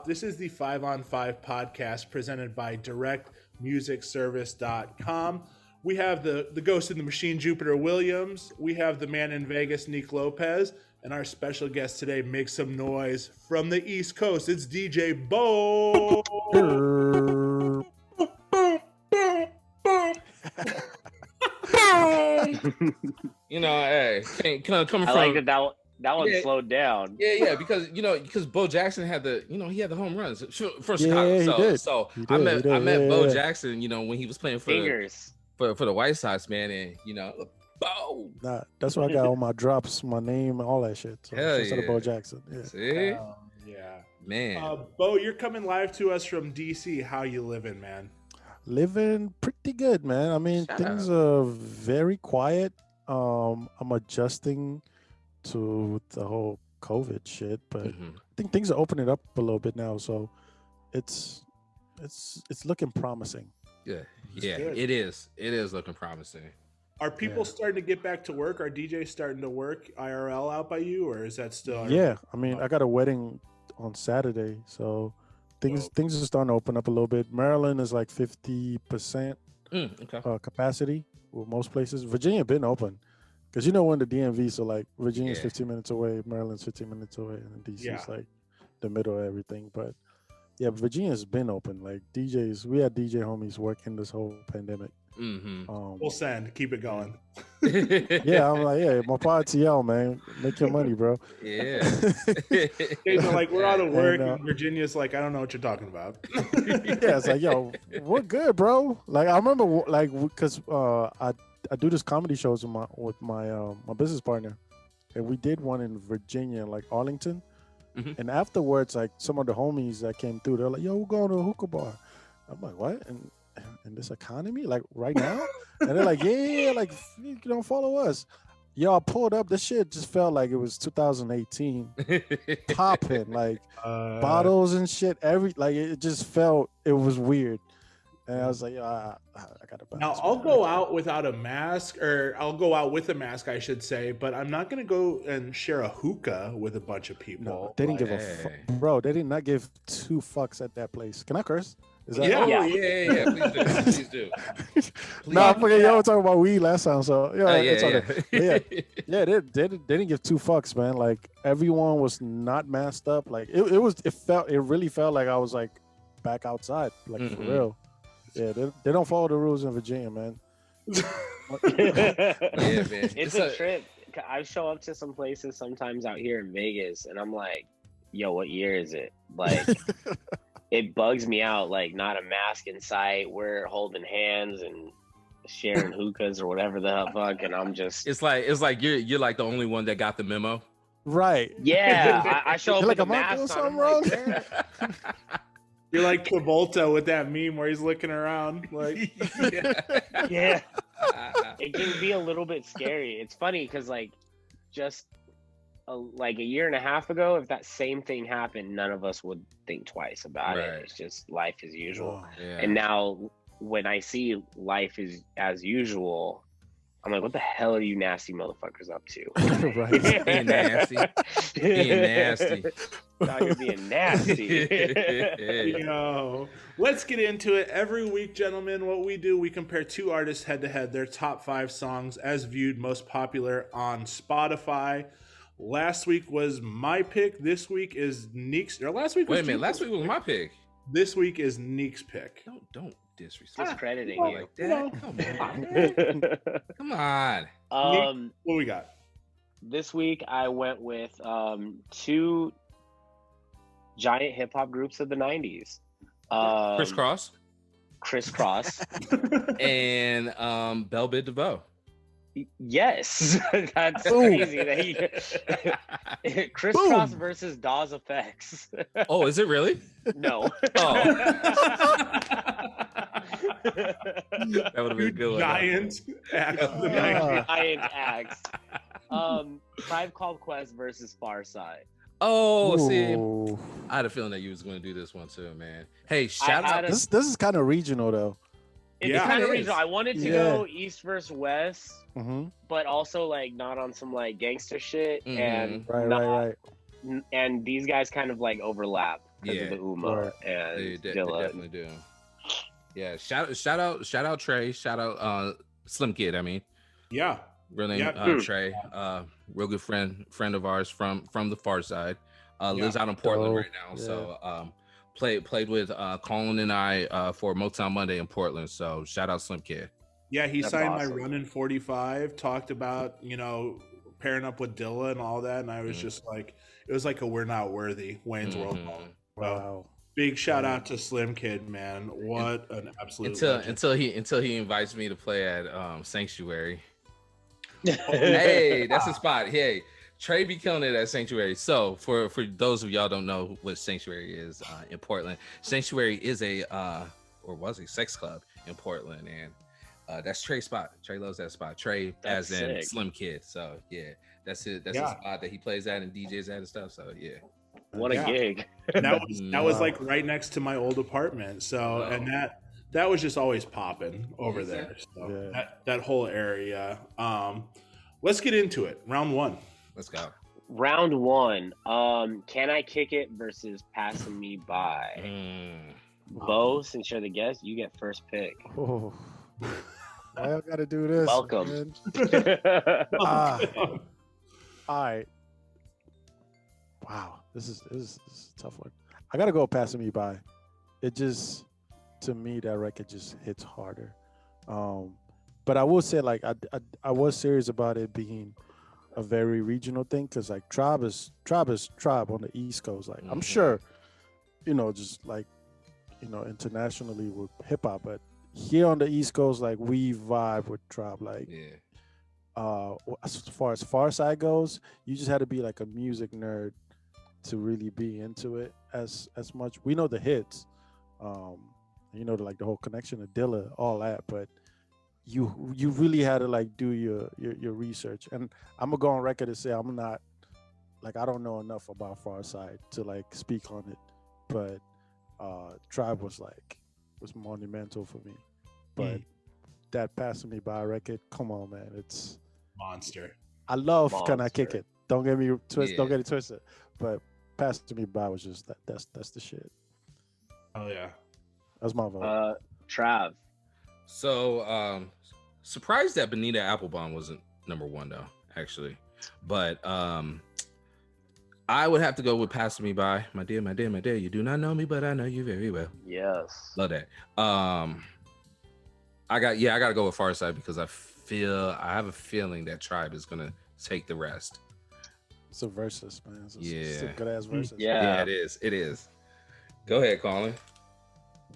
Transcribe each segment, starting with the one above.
This is the 5 on 5 podcast presented by directmusicservice.com. We have the ghost in the machine, Jupiter Williams. We have the man in Vegas, Nick Lopez. And our special guest today, make some noise from the East Coast. It's DJ Bo. You know, hey, coming from. I like that one slowed down. Yeah, because Bo Jackson had he had the home runs for Chicago. He did. I met Bo Jackson, when he was playing for the White Sox, man, and Bo. Nah, that's why I got all my drops, my name, all that shit. So instead of Bo Jackson. Yeah. See? Yeah. Man. Bo, you're coming live to us from DC. How you living, man? Living pretty good, man. I mean, things are very quiet. I'm adjusting to the whole COVID shit, but I think things are opening up a little bit now, so it's looking promising. Yeah, it is looking promising. Are people starting to get back to work? Are DJs starting to work IRL out by you, or is that still? Yeah, I mean, I got a wedding on Saturday, so things are starting to open up a little bit. Maryland is like 50% capacity with most places. Virginia been open. Because we're in the DMV, so like Virginia's 15 minutes away, Maryland's 15 minutes away, and DC is like the middle of everything. But yeah, Virginia's been open. Like DJs, we had DJ homies working this whole pandemic. We'll send, keep it going. Yeah, I'm like, my TL, man, make your money, bro. Yeah. They're like, we're out of work. And Virginia's like, I don't know what you're talking about. Yeah, it's like, yo, we're good, bro. Like I remember, like, because I do this comedy shows with my business partner, and we did one in Virginia, like Arlington. And afterwards, like some of the homies that came through, they're like, "Yo, we're going to a hookah bar." I'm like, "What?" And in this economy, like right now? And they're like, "Yeah, like you don't follow us." Yo, I pulled up. This shit just felt like it was 2018, popping like bottles and shit. It just felt it was weird. And I was like, I gotta buy. Now I'll go out without a mask, or I'll go out with a mask, I should say, but I'm not gonna go and share a hookah with a bunch of people. No, they didn't give a fuck, bro. They did not give two fucks at that place. Can I curse? Is that yeah. Please do. No, I forget y'all were talking about weed last time, so they didn't give two fucks, man. Like everyone was not masked up. Like it really felt like I was like back outside, like for real. Yeah, they don't follow the rules in Virginia, man. Yeah, man. It's a trip. I show up to some places sometimes out here in Vegas, and I'm like, yo, what year is it? Like, it bugs me out. Like, not a mask in sight. We're holding hands and sharing hookahs or whatever the fuck, and I'm just. It's like you're like the only one that got the memo. Right. Yeah, I show up with a mask on. Something wrong? You're like Travolta with that meme where he's looking around, like. Yeah. It can be a little bit scary. It's funny because, like, just like a year and a half ago, if that same thing happened, none of us would think twice about it. It's just life as usual. And now, when I see life is as usual, I'm like, what the hell are you nasty motherfuckers up to? Right. Being nasty. Now you're being nasty. Let's get into it. Every week, gentlemen, what we do, we compare two artists head to head, their top 5 songs as viewed most popular on Spotify. Last week was my pick. This week is Neek's. Or last week was Wait a minute. Last week was my pick. This week is Neek's pick. Don't disrespect. Discrediting you like that. Come on. Neek, what we got? This week I went with 2 giant hip hop groups of the 90s. Crisscross. And Belle Biv DeVoe. Yes, that's crazy. Crisscross versus Dawes Effects. Oh, is it really? No. Oh. That would have been a good one. Giant acts. Tribe Called Quest versus Pharcyde. Oh, see, I had a feeling that you was going to do this one too, man. Hey, shout out. This is kind of regional though. It's kind of regional. I wanted to go East versus West, but also like not on some like gangster shit, and right. and these guys kind of like overlap. because of the Uma and they Dilla. definitely do. Yeah, shout out Trey, shout out Slim Kid. I mean, yeah, real name Trey, real good friend of ours from the Pharcyde. Lives out in Portland right now. So played with Colin and I for Motown Monday in Portland. So shout out Slim Kid. Yeah, he signed my Runnin' 45. Talked about pairing up with Dilla and all that, and I was just like, it was like a We're Not Worthy Wayne's World moment. Wow. Big shout out to Slim Kid, man. What an absolute until he invites me to play at Sanctuary. Hey, that's a spot. Hey, Trey be killing it at Sanctuary. So for those of y'all don't know what Sanctuary is in Portland, Sanctuary is was a sex club in Portland, and that's Trey's spot. Trey loves that spot. Trey that's as in sick. Slim Kid. So yeah, that's it. That's the spot that he plays at and DJs at and stuff. So yeah. What a gig. And that was like right next to my old apartment. So and that was just always popping over there. So that whole area. Let's get into it. Round one. Let's go. Round one. Can I Kick It versus Passing Me By? Bo, since you're the guest, you get first pick. Oh. Why y'all gotta do this? Welcome. All right. Wow, this is a tough one. I gotta go Passing Me By. It just, to me, that record just hits harder. But I will say, like, I was serious about it being a very regional thing, because like Tribe is Tribe on the East Coast. Like I'm sure, just like, internationally with hip hop, but here on the East Coast, like we vibe with Tribe. Like, as far as Pharcyde goes, you just had to be like a music nerd to really be into it as much. We know the hits, like the whole connection to Dilla, all that, but you really had to like do your research. And I'm gonna go on record and say I'm not, like, I don't know enough about Pharcyde to like speak on it, but Tribe was monumental for me. But that Passing Me By record, come on, man, it's monster. I love Can I Kick It? Don't get me twisted. Don't get it twisted. But Passing Me By was just that's the shit. Oh yeah, that's my vote. Trav. So surprised that Bonita Applebum wasn't number one though, actually. But I would have to go with Passing Me By. My dear, you do not know me, but I know you very well. Yes. Love that. I gotta go with Pharcyde because I have a feeling that Tribe is gonna take the rest. It's a versus, man. It's a good ass versus. Yeah, it is. Go ahead, Colin.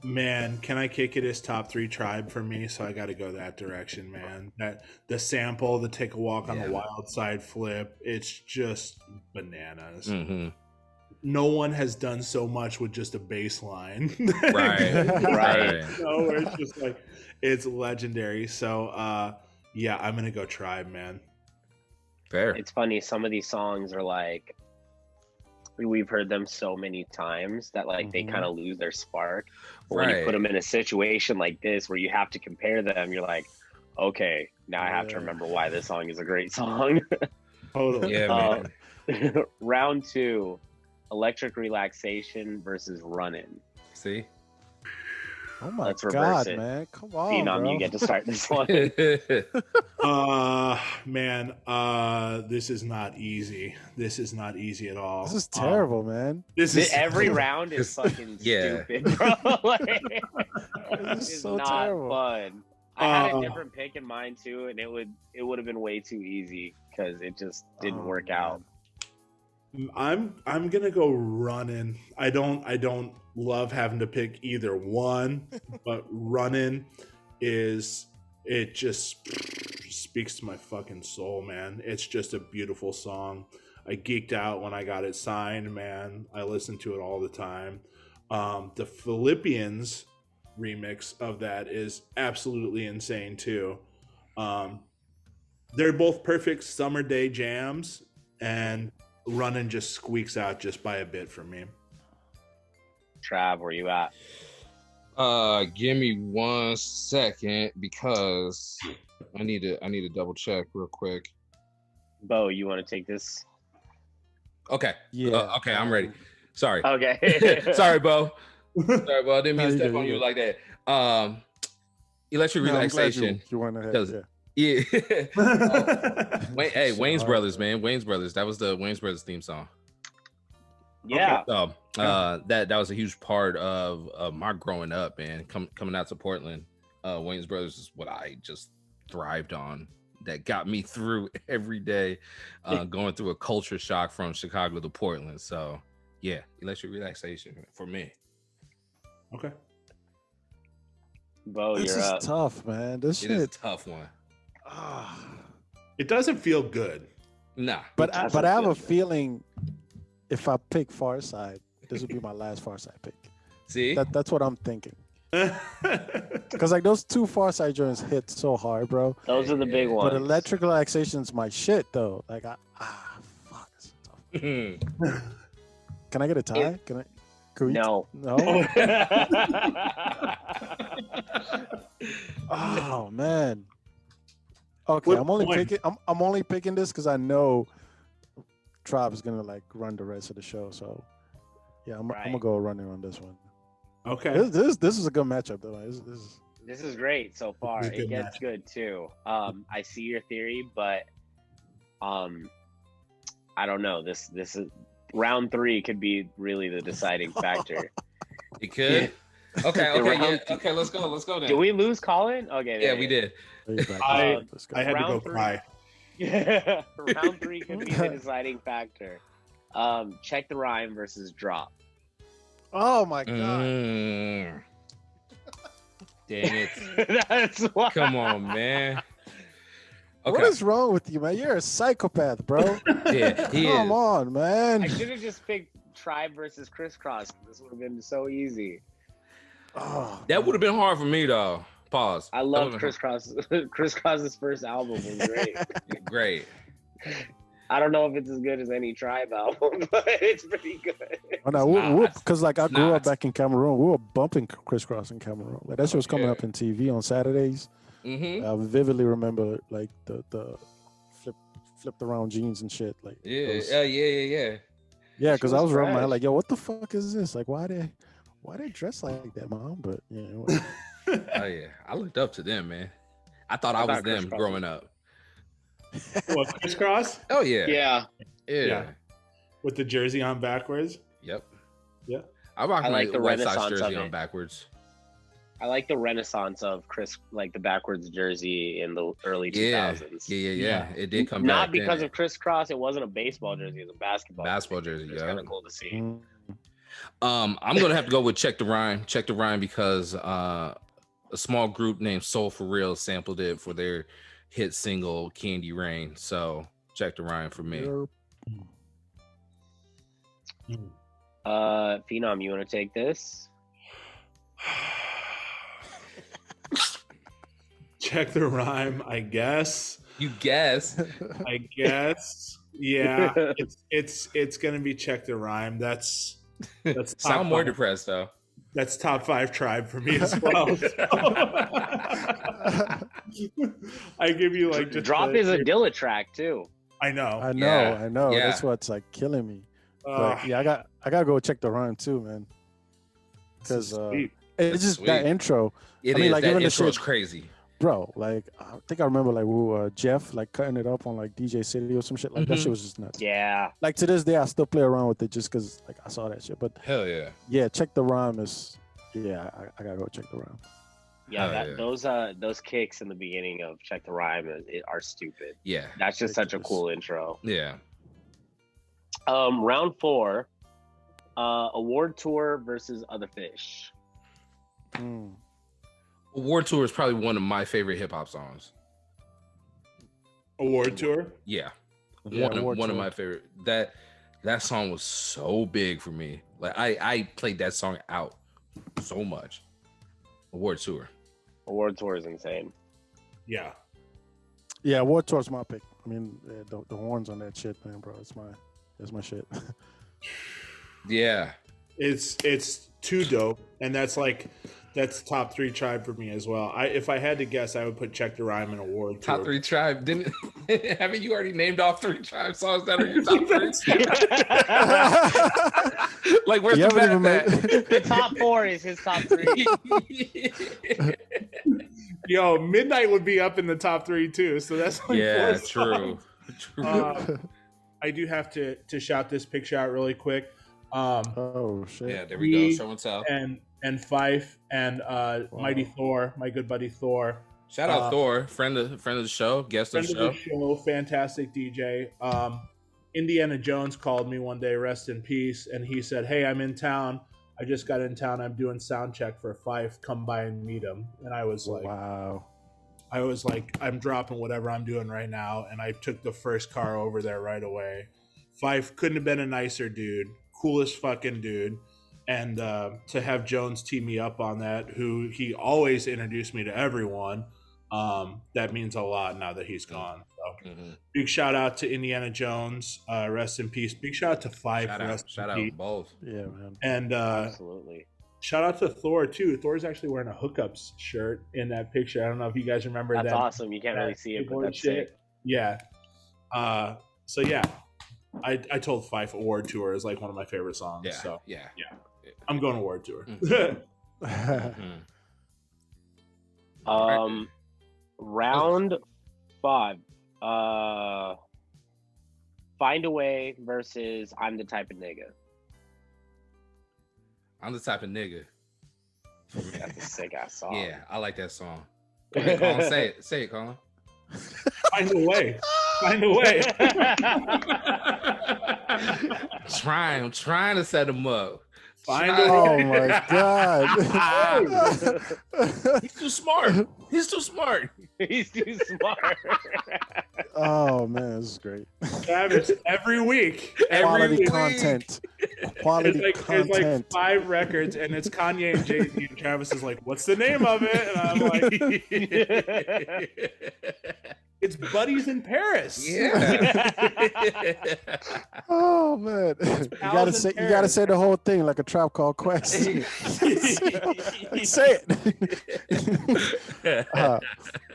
Man, Can I Kick It is top 3 Tribe for me, so I got to go that direction, man. That the sample, the Take a Walk on the Wild Side flip, it's just bananas. No one has done so much with just a bass line. Right. No, it's just like, it's legendary. So I'm gonna go Tribe, man. Fair. It's funny, some of these songs are like, we've heard them so many times that like they kind of lose their spark. But when you put them in a situation like this where you have to compare them, you're like, okay, now I have to remember why this song is a great song. Totally. Yeah, man. Round 2, Electric Relaxation versus Runnin'. See? Oh my Let's God, reverse it. Man. Come on, Phenom, bro. you get to start this one. Man, this is not easy. This is not easy at all. This is terrible, man. Every round is fucking stupid, bro. Like, this is so not terrible. fun. I had a different pick in mind too, and it would have been way too easy because it just didn't work out. I'm gonna go Runnin'. I don't love having to pick either one, but Runnin' it just speaks to my fucking soul, man. It's just a beautiful song. I geeked out when I got it signed, man. I listen to it all the time. The Philippians remix of that is absolutely insane too. They're both perfect summer day jams, and Runnin' just squeaks out just by a bit for me. Trav, where you at? Give me 1 second because I need to double check real quick. Bo, you want to take this? Okay. Yeah. Okay, I'm ready. Sorry. Okay. Sorry, Bo. Sorry, Bo. I didn't mean to No, step you on you good. like that. Electric No, I'm glad relaxation. you went ahead. Because Yeah. Hey, Shit Wayne's hard, Brothers, bro. man. Wayne's Brothers. That was the Wayne's Brothers theme song. Yeah. So that was a huge part of my growing up, man. Coming out to Portland, Wayne's Brothers is what I just thrived on. That got me through every day, going through a culture shock from Chicago to Portland. So yeah, electric relaxation for me. Okay. Bo, This you're is up. tough, man. This It is a shit. tough one. It doesn't feel good. Nah, But doesn't I have feel a good. feeling if I pick Pharcyde, this would be my last Pharcyde pick. see, That's what I'm thinking. Because like those two Pharcyde joints hit so hard, bro. Those are the big ones. But electric relaxation's my shit though. Like fuck, this is tough. Can I get a tie? Can we? No. No. Oh man. Okay, Flip I'm only coin. picking. I'm only picking this because I know Tribe is gonna like run the rest of the show. So yeah, I'm gonna Right. go running on this one. Okay. This is a good matchup though. This is great so far. This is It good gets match. good too. I see your theory, but I don't know. This is round 3 could be really the deciding factor. it could. Okay, Round- okay. Let's go then. Did we lose Colin? Okay. Yeah, there we you did. Let's go. I had to go Round 3. cry. go. Round 3 could be the deciding factor. Check the Rhyme versus Drop. Oh my god. Mm. Dang it. That's why. Come on, man. What Okay. is wrong with you, man? You're a psychopath, bro. Yeah, he Come is. on, man. I should have just picked Tribe versus Crisscross. This would have been so easy. Oh, That would have been hard for me though. Pause. I That love would've Crisscross. Crisscross's first album was great. been great. I don't know if it's as good as any Tribe album, but it's pretty good. oh, no, not. because like I It's grew not. up back in Cameroon. We were bumping Crisscross in Cameroon. Like that shit was coming Yeah. up in TV on Saturdays. Mm-hmm. I vividly remember like the flipped around jeans and shit. Like Yeah. those- Yeah. yeah, because I was was running my fresh. like, yo, what the fuck is this? Like, why they dress like that, mom? But yeah, whatever. Oh yeah. I looked up to them, man. I thought I was thought them Crisscross growing up. What, crisscross? Oh yeah. Yeah. Yeah. With the jersey on backwards? Yep. Yeah. I rock I my like the White Sox renaissance jersey of on it. backwards. I like the renaissance of like the backwards jersey in the early Yeah. 2000s. Yeah. It did come Not back. because then. of Crisscross. It wasn't a baseball jersey. It was a basketball jersey. It's Yeah. kind of cool to see. Mm. I'm gonna have to go with Check the Rhyme because a small group named Soul for Real sampled it for their hit single Candy Rain. So Check the Rhyme for me. Phenom, you want to take this? Check the Rhyme, I guess. You guess. I guess. Yeah. It's gonna be Check the Rhyme. That's top Sound more 5. depressed though. That's top 5 Tribe for me as well. I give you like just Drop is a Dilla track too. I know. I know, Yeah, I know. yeah. That's what's like killing me. Ugh, But yeah, I gotta go check the rhyme too, man. this is 'cause, sweet. It's just that Sweet. intro, It I mean, is. like, That even the intro is shit- crazy. bro. Like I think I remember like we were Jeff like cutting it up on like DJ City or some shit. Like that Mhm. shit was just nuts. Yeah. Like to this day, I still play around with it just because like I saw that shit. But Hell yeah. yeah, check the rhyme is yeah. I gotta go check the rhyme. Yeah, Oh, yeah. those kicks in the beginning of Check the Rhyme are stupid. Yeah. That's just such a Ridiculous. cool intro. Yeah. Round 4, award tour versus other fish. Mm. Award Tour is probably one of my favorite hip hop songs. Award tour. Yeah. Yeah, Award One of Tour. my favorite. That song was so big for me. Like I played that song out so much. Award Tour. Award tour is insane. Yeah. Yeah, War Tour's my pick. I mean, the horns on that shit, man, bro. That's my shit. Yeah. It's too dope, and that's That's top 3 tribe for me as well. If I had to guess, I would put Check the Rhyme and Award Top Tour. 3 tribe. Didn't haven't you already named off 3 tribe songs that are your top 3? Like, where's the bet at? The top 4 is his top 3. Yo, Midnight would be up in the top 3 too. So that's like 4 true. True. I do have to shout this picture out really quick. Oh shit! Yeah, there we go. Show and tell. And Fife and Mighty Thor, my good buddy Thor. Shout out Thor, friend of the show, guest of the show, fantastic DJ. Indiana Jones called me one day, rest in peace, and he said, "Hey, I'm in town. I just got in town. I'm doing sound check for Fife. Come by and meet him." And I was like, "Wow." I was like, I'm dropping whatever I'm doing right now, and I took the first car over there right away. Fife couldn't have been a nicer dude, coolest fucking dude. And to have Jones team me up on that, who he always introduced me to everyone, that means a lot now that he's gone. So big shout out to Indiana Jones, rest in peace. Big shout out to Fife, shout out both. Yeah, man. And absolutely. Shout out to Thor too. Thor's actually wearing a Hookups shirt in that picture. I don't know if you guys remember that. That's awesome. You can't really see it, but that's sick. Yeah. So yeah, I told Fife Award Tour is like one of my favorite songs. Yeah. So yeah. I'm going Award Tour. Round 5. Find a Way versus I'm the Type of Nigga. I'm the Type of Nigga. That's a sick ass song. Yeah, I like that song. Go ahead, Colin. Say it, Colin. Find a way. Find a way. I'm trying to set him up. Oh my god. He's too smart. He's too smart. He's too smart. Oh man, this is great. Travis, every week. Quality content. Quality content. It's like 5 records, and it's Kanye and Jay-Z, and Travis is like, "What's the name of it?" And I'm like, "It's Buddies in Paris." Yeah. Oh man, you gotta say the whole thing like a Trap Called Quest. Say it.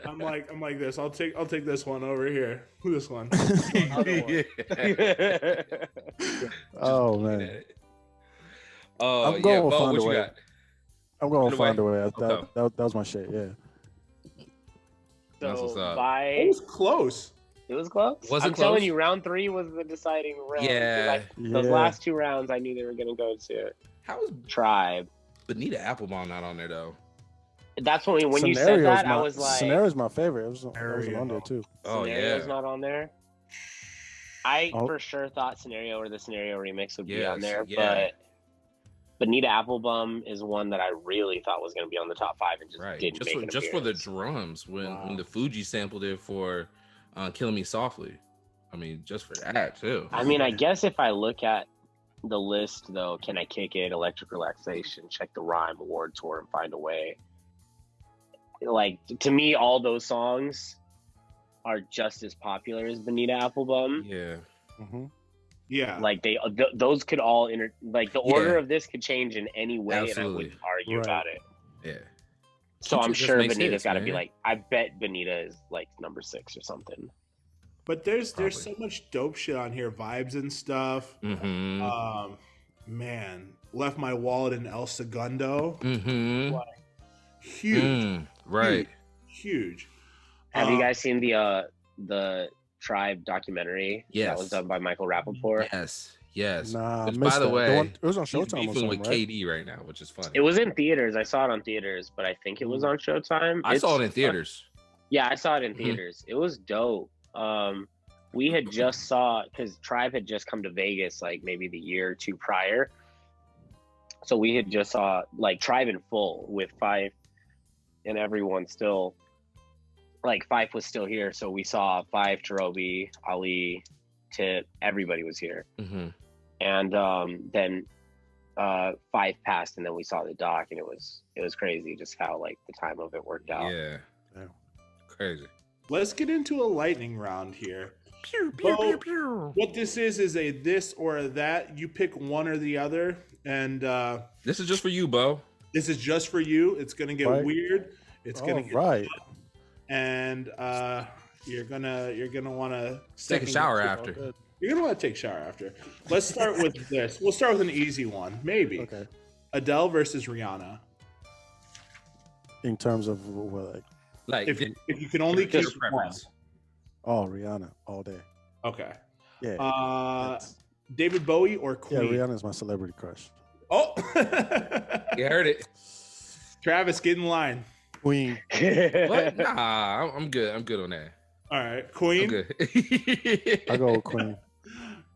I'm like this. I'll take this one over here. This one. Oh man. Oh I'm going yeah, Bo, Find what a you Way. got? I'm going to Find a Way. Okay. That was my shit. Yeah. That's what's up. It was close. It was close. Was it I'm close? telling you, round 3 was the deciding round. Yeah. Those last 2 rounds, I knew they were going to go to How was Tribe. Bonita Applebum not on there though? That's when you said that, I was like, Scenario's my favorite. It was on there too. Oh Scenario's yeah. not on there. I for sure thought Scenario or the Scenario remix would be on there, but Bonita Applebum is one that I really thought was going to be on the top 5 and just didn't make it. Just for the drums when the Fuji sampled it for "Killing Me Softly." I mean, just for that too. I mean, I guess if I look at the list though, Can I Kick It, Electric Relaxation, Check the Rhyme, Award Tour, and Find a Way. Like, to me, all those songs are just as popular as Bonita Applebum. Yeah. Mm-hmm. Yeah. Like those could all like the order of this could change in any way, and I wouldn't argue about it. Yeah. So I'm sure Bonita's got to be like, I bet Bonita is like number 6 or something. But there's so much dope shit on here, vibes and stuff. Mm-hmm. Man, Left My Wallet in El Segundo. Mm-hmm. Like, huge. Right. Huge. Have you guys seen the Tribe documentary? Yes. That was done by Michael Rappaport. Yes. Nah, which, by the way, it was on Showtime. He's beefing with KD right now, which is funny. It was in theaters. I saw it on theaters, but I think it was on Showtime. I saw it in theaters. Yeah, I saw it in theaters. It was dope. We had just because Tribe had just come to Vegas like maybe the year or 2 prior. So we had just saw like Tribe in full with Fife and everyone still. Like Fife was still here, so we saw Fife, Jerobi, Ali, Tip, everybody was here. Mm-hmm. And then Fife passed, and then we saw the doc, and it was crazy just how like the time of it worked out. Yeah. Crazy. Let's get into a lightning round here. Pew, pew, pew, pew. What this is a this or a that. You pick one or the other, and this is just for you, Bo. This is just for you. It's gonna get Right. weird. It's gonna get right. and you're gonna want to Take a shower after. Good. You're gonna want to take a shower after. Let's start with this. We'll start with an easy one, maybe. Okay. Adele versus Rihanna. In terms of what, like, Like If you can only your choose one. preference. oh, Rihanna all day. Okay. Yeah. that's- David Bowie or yeah, Queen? Rihanna's my celebrity crush. Oh, You heard it. Travis, get in line. Queen. What? Nah, I'm good. I'm good on that. All right, I'm Queen. good. I go with Queen.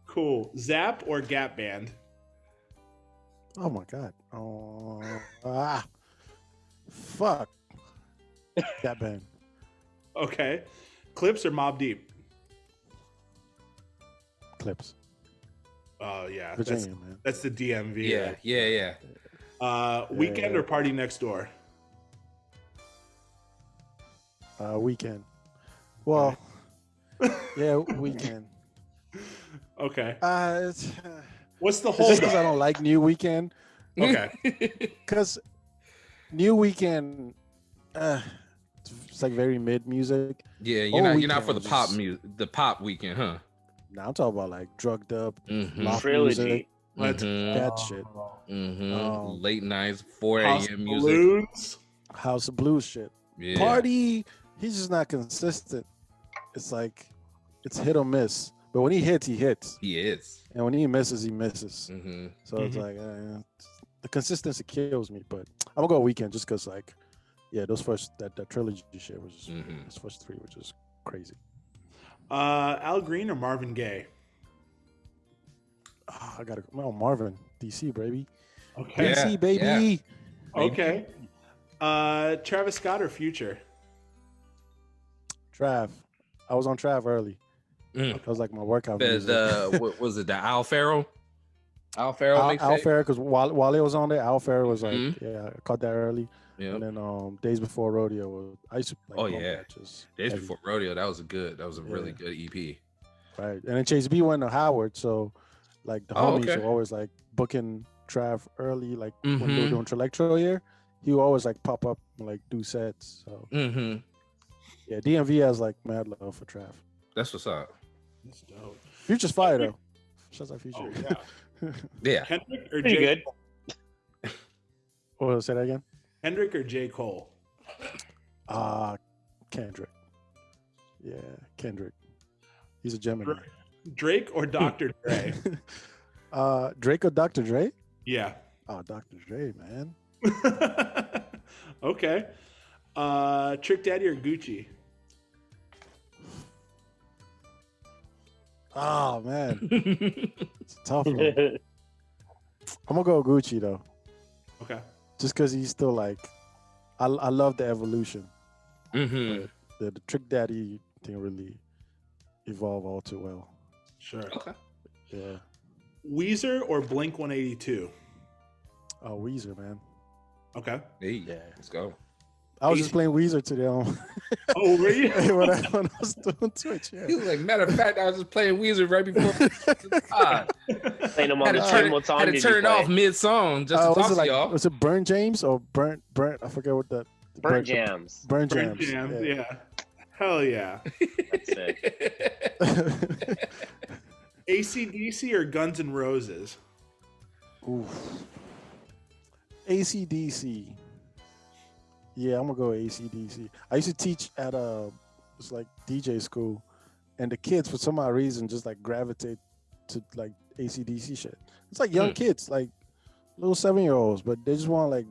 Cool. Zap or Gap Band? Oh my god. Oh, fuck. That band. Okay. Clips or Mob Deep? Clips. Oh yeah, Virginia, man. that's the DMV. Yeah, right? yeah. Weekend Yeah. or Party Next Door? Weekend. Well, yeah, Weekend. Okay. It's What's the just whole? because I don't like New Weekend. Okay. Because New Weekend, it's like very mid music. Yeah, Oh, you're not for the Weekend pop was- music, the pop weekend, huh? Now I'm talking about like drugged up, Mm-hmm. loft Trilogy. music, Let's that shit, Mm-hmm. Late nights, 4 House a.m. music. Balloons. House of Blues shit. Yeah. Party, he's just not consistent. It's like it's hit or miss. But when he hits, he hits, He is. and when he misses, he misses. Mm-hmm. So it's Mhm. like the consistency kills me. But I'm gonna go Weekend just because like, yeah, those first that trilogy shit was just, Mhm. those first three were just crazy. Al Green or Marvin Gaye? I gotta go. Marvin, DC baby, Okay. Yeah, DC baby. Okay. Travis Scott or Future? Trav, I was on Trav early. Mm. That was like my workout. What was it? The Al Farrell? Al Farrell Al mixtape? Farrell, because while it was on there, Al Farrell was like, Mhm. yeah, I caught that early. Yeah. And then Days Before Rodeo, I used to like, Oh, bump yeah. that just Days heavy, Before Rodeo, that was a really Yeah. good E EP. right? And then Chase B went to Howard, so like the Oh, homies okay. were always like booking Trav early, like when they were Mhm. doing Trelectro year, he would always like pop up and like do sets. So Mm-hmm. yeah, DMV has like mad love for Trav. That's what's up. That's dope. Future's fire though. Shouts out Future. Oh yeah. Yeah. Kendrick or Pretty J. good. Cole? Oh, say that again. Kendrick or J. Cole? Kendrick. Yeah, Kendrick. He's a Gemini. Drake or Dr. Dre? Drake or Dr. Dre? Yeah. Oh, Dr. Dre, man. Okay. Trick Daddy or Gucci? Oh man, it's a tough one. I'm gonna go Gucci though, Okay. just because he's still like, I love the evolution. Mm-hmm. The Trick Daddy didn't really evolve all too well. Sure. Okay. Yeah. Weezer or Blink 182? Oh, Weezer, man. Okay. Hey, Yeah. let's go. I was just playing Weezer today Oh, were you? when I was doing Twitch. Yeah. He was like, matter of fact, I was just playing Weezer right before. Playing them on had the to turn. turn, What song had to did turn you it play? off mid-song just to Was talk it to like y'all. was it Burn James or Burnt? I forget what the Burnt Jams. Burn Burn Jams. Jams, yeah. Hell yeah. That's it. AC/DC or Guns N' Roses? Oof. AC/DC. Yeah, I'm gonna go AC/DC. I used to teach at it's like DJ school, and the kids for some odd reason just like gravitate to like AC/DC shit. It's like young kids, like little 7-year-olds, but they just want to like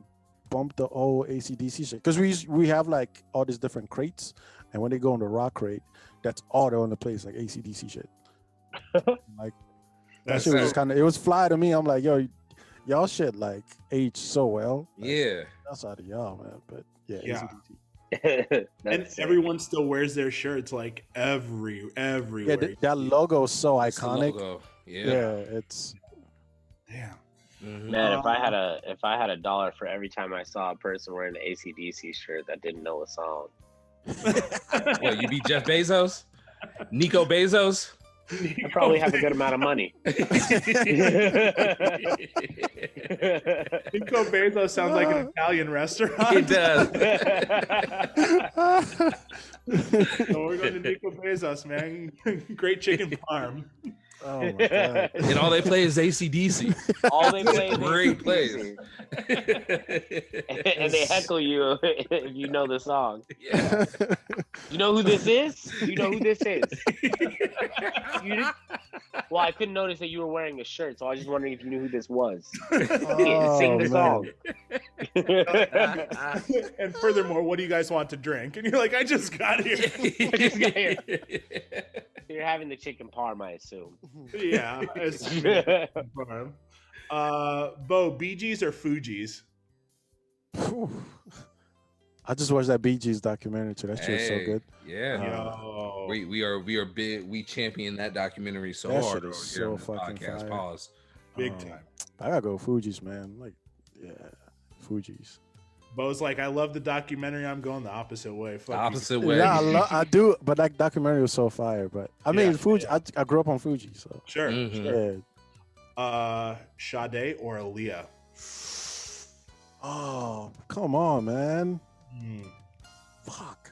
bump the old AC/DC shit because we have like all these different crates, and when they go in the rock crate, that's all they're on the place like AC/DC shit. Like that That's shit was just kind of, it was fly to me. I'm like, yo, y'all shit like aged so well. Like, Yeah. that's out of y'all, man. But yeah, Yeah. AC/DC. And That's it. everyone still wears their shirts like everywhere. Yeah, that logo is so It's the iconic. logo. Yeah, Yeah. it's Damn. Mhm. Man, if I had a dollar for every time I saw a person wearing an AC/DC shirt that didn't know a song. What, you be Jeff Bezos? Nico Bezos? I probably have a good amount of money. Nico Bezos sounds like an Italian restaurant. It does. So we're going to Nico Bezos, man. Great chicken parm. Oh my god! And all they play is AC/DC. All they play is Great plays. And they heckle you if you know the song. Yeah. You know who this is? You know who this is? Well, I couldn't notice that you were wearing a shirt, so I was just wondering if you knew who this was. Sing the song. And furthermore, what do you guys want to drink? And you're like, I just got here. You're having the chicken parm, I assume. Yeah. Parm. Bo, Bee Gees or Fugees? I just watched that Bee Gees documentary too. That shit was so good. Yeah. Yo. We are big. We champion that documentary so That hard. shit is over so here on the fucking podcast. fire. Pause. Big time. I gotta go Fuji's, man. Like, yeah, Fuji's. Bo's like, I love the documentary. I'm going the opposite way. Fuck The you. opposite way. Yeah, I do, but that documentary was so fire. But I mean, Fuji. I grew up on Fuji, so Sure. Mhm. yeah. Sade or Aaliyah? Oh, come on, man. Fuck.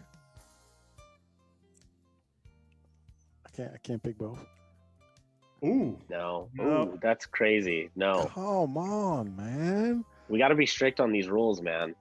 I can't pick both. Ooh. No. No. Ooh, that's crazy. No. Come on, man. We got to be strict on these rules, man.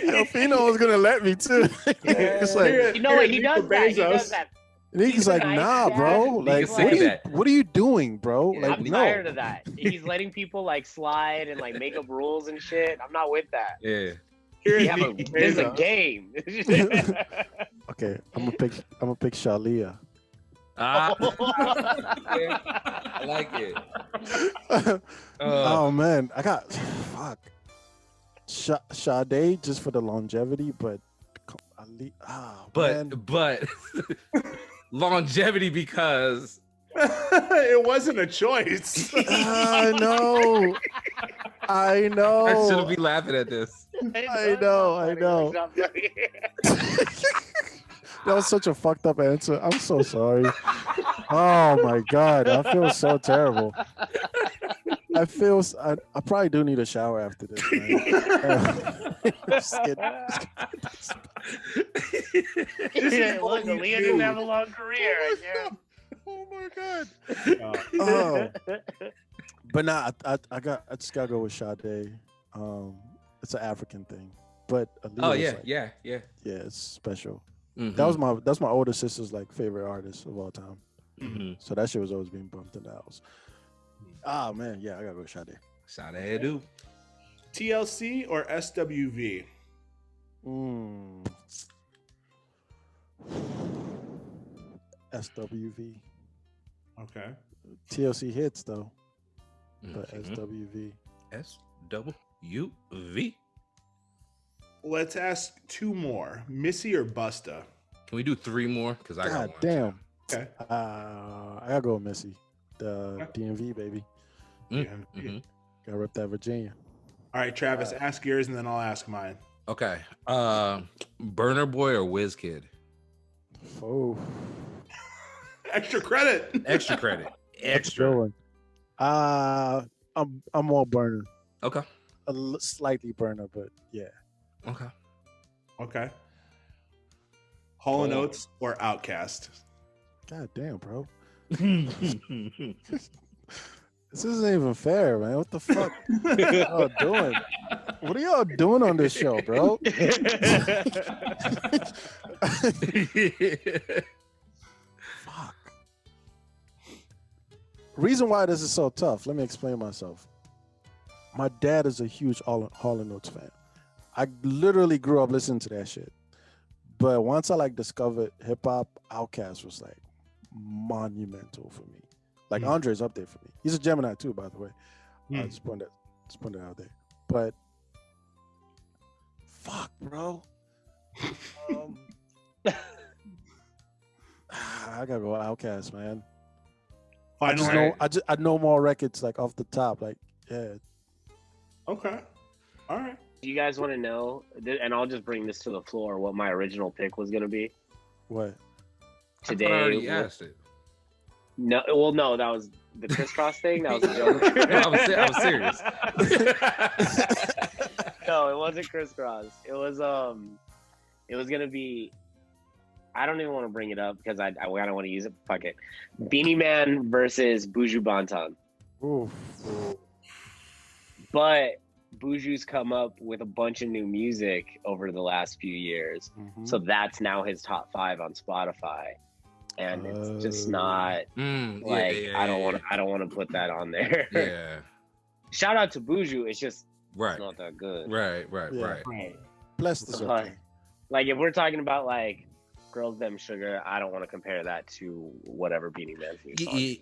Yo, Fino was gonna let me too. It's like, You know what? He does that. He does that. Nick's like, nice nah, dad. bro. Like, Nick can say what are you doing, bro? Yeah, Like, I'm no. tired of that. He's letting people like slide and like make up rules and shit. I'm not with that. Yeah. Here We at have a, Nico this is a Bezos. game. Okay, I'm gonna pick Shalia. Ah. I like it. Oh man, I got fuck. Sade just for the longevity, but man. but longevity because It wasn't a choice. I know. I shouldn't be laughing at this. I know. That was such a fucked up answer. I'm so sorry. Oh my god, I feel so terrible. I probably do need a shower after this. Man. Just kidding. Look, Aaliyah didn't have a long career. Yeah. Oh my god. Oh. But nah, I just gotta go with Sade. It's an African thing, but Aaliyah Oh is yeah, like, yeah. it's special. Mhm. That's my older sister's like favorite artist of all time. Mhm. So that shit was always being bumped in the house. Ah man, yeah, I gotta go with Sade. Sade do. TLC or SWV? SWV. Okay. TLC hits though, but Mhm. SWV. SWV. Let's ask two more. Missy or Busta? Can we do three more? Because I got God one. damn. Okay. I gotta go with Missy. The DMV baby. Mhm. Gotta rep that Virginia. All right, Travis, ask yours and then I'll ask mine. Okay. Burner Boy or Whiz Kid? Oh, Extra credit. Extra credit. that's a good Extra. one. I'm more burner. Okay. Slightly burner, but yeah. Okay. Okay. Hall and Cool. Oates or Outcast? God damn, bro. This isn't even fair, man. What the fuck y'all doing? What are y'all doing on this show, bro? Fuck. Reason why this is so tough, let me explain myself. My dad is a huge Hall and Oates fan. I literally grew up listening to that shit. But once I like discovered hip hop, Outkast was like monumental for me. Like Andre's up there for me. He's a Gemini too, by the way. Just putting it out there. But fuck, bro. I gotta go Outkast, man. Final. I know more records like off the top. Like, yeah. Okay. All right. Do you guys want to know? And I'll just bring this to the floor. What my original pick was going to be. What? I thought I Today, already asked it. no, well, no, that was the crisscross thing. That was a joke. No, I was serious. No, it wasn't crisscross. It was gonna be. I don't even want to bring it up because I don't want to use it. Fuck it. Beanie Man versus Buju Banton. Oof. But Buju's come up with a bunch of new music over the last few years, so that's now his top 5 on Spotify, and it's just not I don't want to put that on there. Yeah. Shout out to Buju. It's just Right. it's not that good. Right. Yeah. Right. Bless the But, circle. like if we're talking about like Girls Them Sugar, I don't want to compare that to whatever Beanie Man's new song is.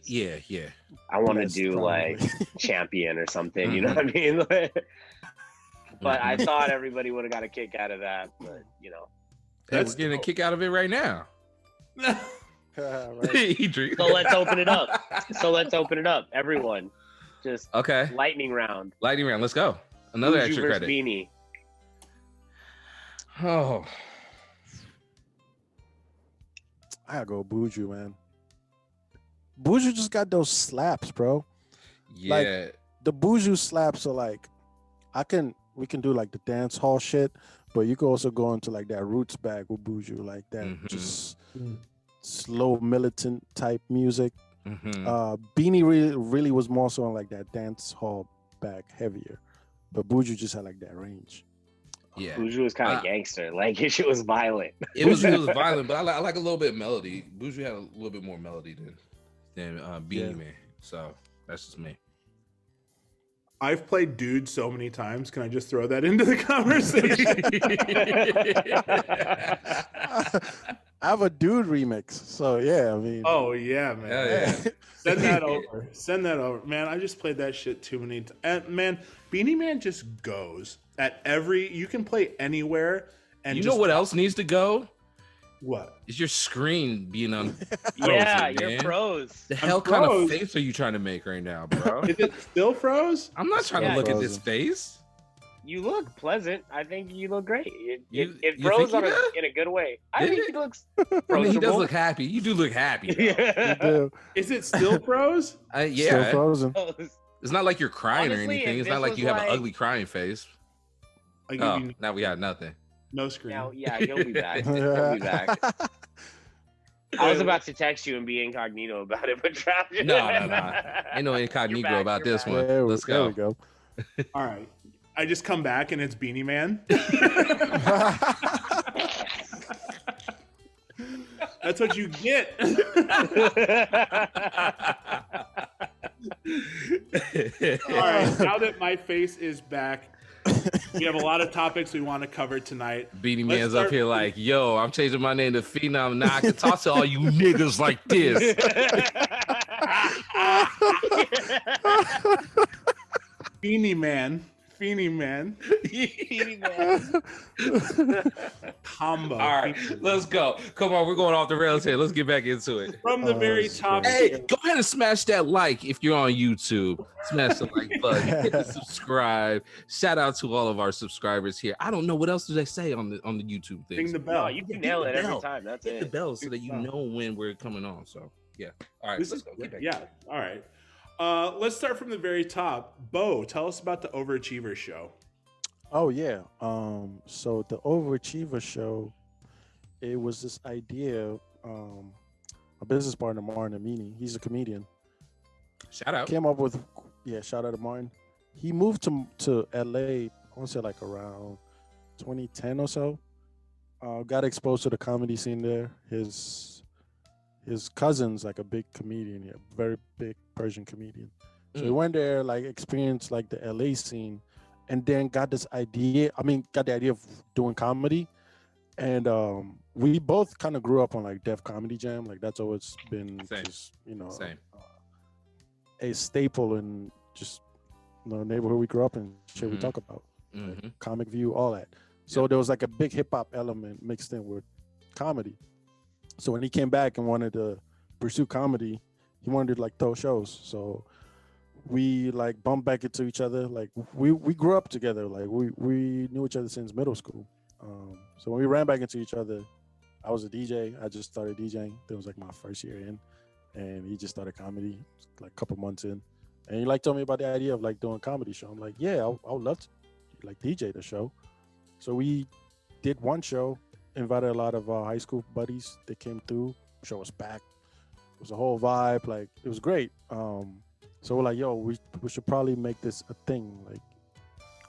Yeah. I want to Bless, do probably. like Champion or something. You know what I mean? But I thought everybody would have got a kick out of that. But you know, Hey, we're getting a kick out of it right now. Right. He drinks. so let's open it up. Everyone, just Okay. lightning round. Lightning round. Let's go. Another Buju extra versus credit. Beanie. Oh. I gotta go Buju, man. Buju just got those slaps, bro. Yeah. The Buju slaps are like, we can do like the dance hall shit, but you can also go into like that roots bag with Buju, like that just slow militant type music. Beanie really was more so on like that dance hall bag heavier, but Buju just had like that range. Yeah. Buju was kind of gangster. Like his shit was violent. It was violent, but I like a little bit of melody. Buju had a little bit more melody than Beanie Man. So that's just me. I've played Dude so many times. Can I just throw that into the conversation? I have a Dude remix, so yeah, I mean. Oh yeah, man. Yeah. Send that over. Send that over, man. I just played that shit too many times. And man, Beanie Man just goes at every. You can play anywhere, and You just, know what else needs to go? What? Is your screen being on? Yeah, frozen, you're man. pros. The hell kind of froze. face are you trying to make right now, bro? Is it still froze? I'm not trying to Yeah. look at this face. You look pleasant. I think you look great. It You froze think he on does? in a good way. I Did think it? he looks I mean, he does approachable. look happy. You do look happy. Though. Yeah. Yeah, Is it still froze? still Yeah. frozen. It's not like you're crying Honestly, or anything. if It's not this like was you have an like- ugly crying face. I give Oh, you now we got nothing. no screen. Now, yeah, he'll be back. He'll be back. I was about to text you and be incognito about it, but Trav. No. Ain't no incognito You're back, about you're this back. one. There Let's there go. we go. All right. I just come back and it's Beanie Man. That's what you get. All right. Now that my face is back, we have a lot of topics we want to cover tonight. Beanie Let's Man's start up here with- like, yo, I'm changing my name to Phenom. Now I can talk to all you niggas like this. Beanie Man. Feenie Man. Combo. All right, let's go. Come on, we're going off the rails here. Let's get back into it. From the very shit. top. Hey, here. go ahead and smash that like if you're on YouTube. Smash the like button. Hit the subscribe. Shout out to all of our subscribers here. I don't know what else do they say on the YouTube thing. Ring the bell. No, you can nail it every time. That's Hit the it. bell so that you know when we're coming on. So yeah. All right, This let's is- go. Get back. yeah. All right. Let's start from the very top. Bo, tell us about the Overachievers show. Oh yeah. So the Overachiever show, it was this idea. A business partner, Martin Amini, he's a comedian, Shout out. came up with. Yeah, shout out to Martin. He moved to LA. I want to say like around 2010 or so. Got exposed to the comedy scene there. His cousin's like a big comedian, yeah, very big Persian comedian. So he went there, like experienced like the LA scene, and then got this idea. Got the idea of doing comedy, and we both kind of grew up on like Def Comedy Jam. Like that's always been Same. just Same. a staple in just the neighborhood we grew up in. Shit we Mhm. talk about, Mhm. Comic View, all that. So there was like a big hip hop element mixed in with comedy. So when he came back and wanted to pursue comedy, he wanted to like throw shows. So we like bumped back into each other. Like we grew up together. Like we knew each other since middle school. So when we ran back into each other, I was a DJ. I just started DJing. That was like my first year in, and he just started comedy like a couple months in, and he like told me about the idea of like doing a comedy show. I'm like, yeah, I would love to like DJ the show. So we did one show, invited a lot of high school buddies. They came through. Show was packed. It was a whole vibe. Like it was great. So we're like, yo, we should probably make this a thing. Like,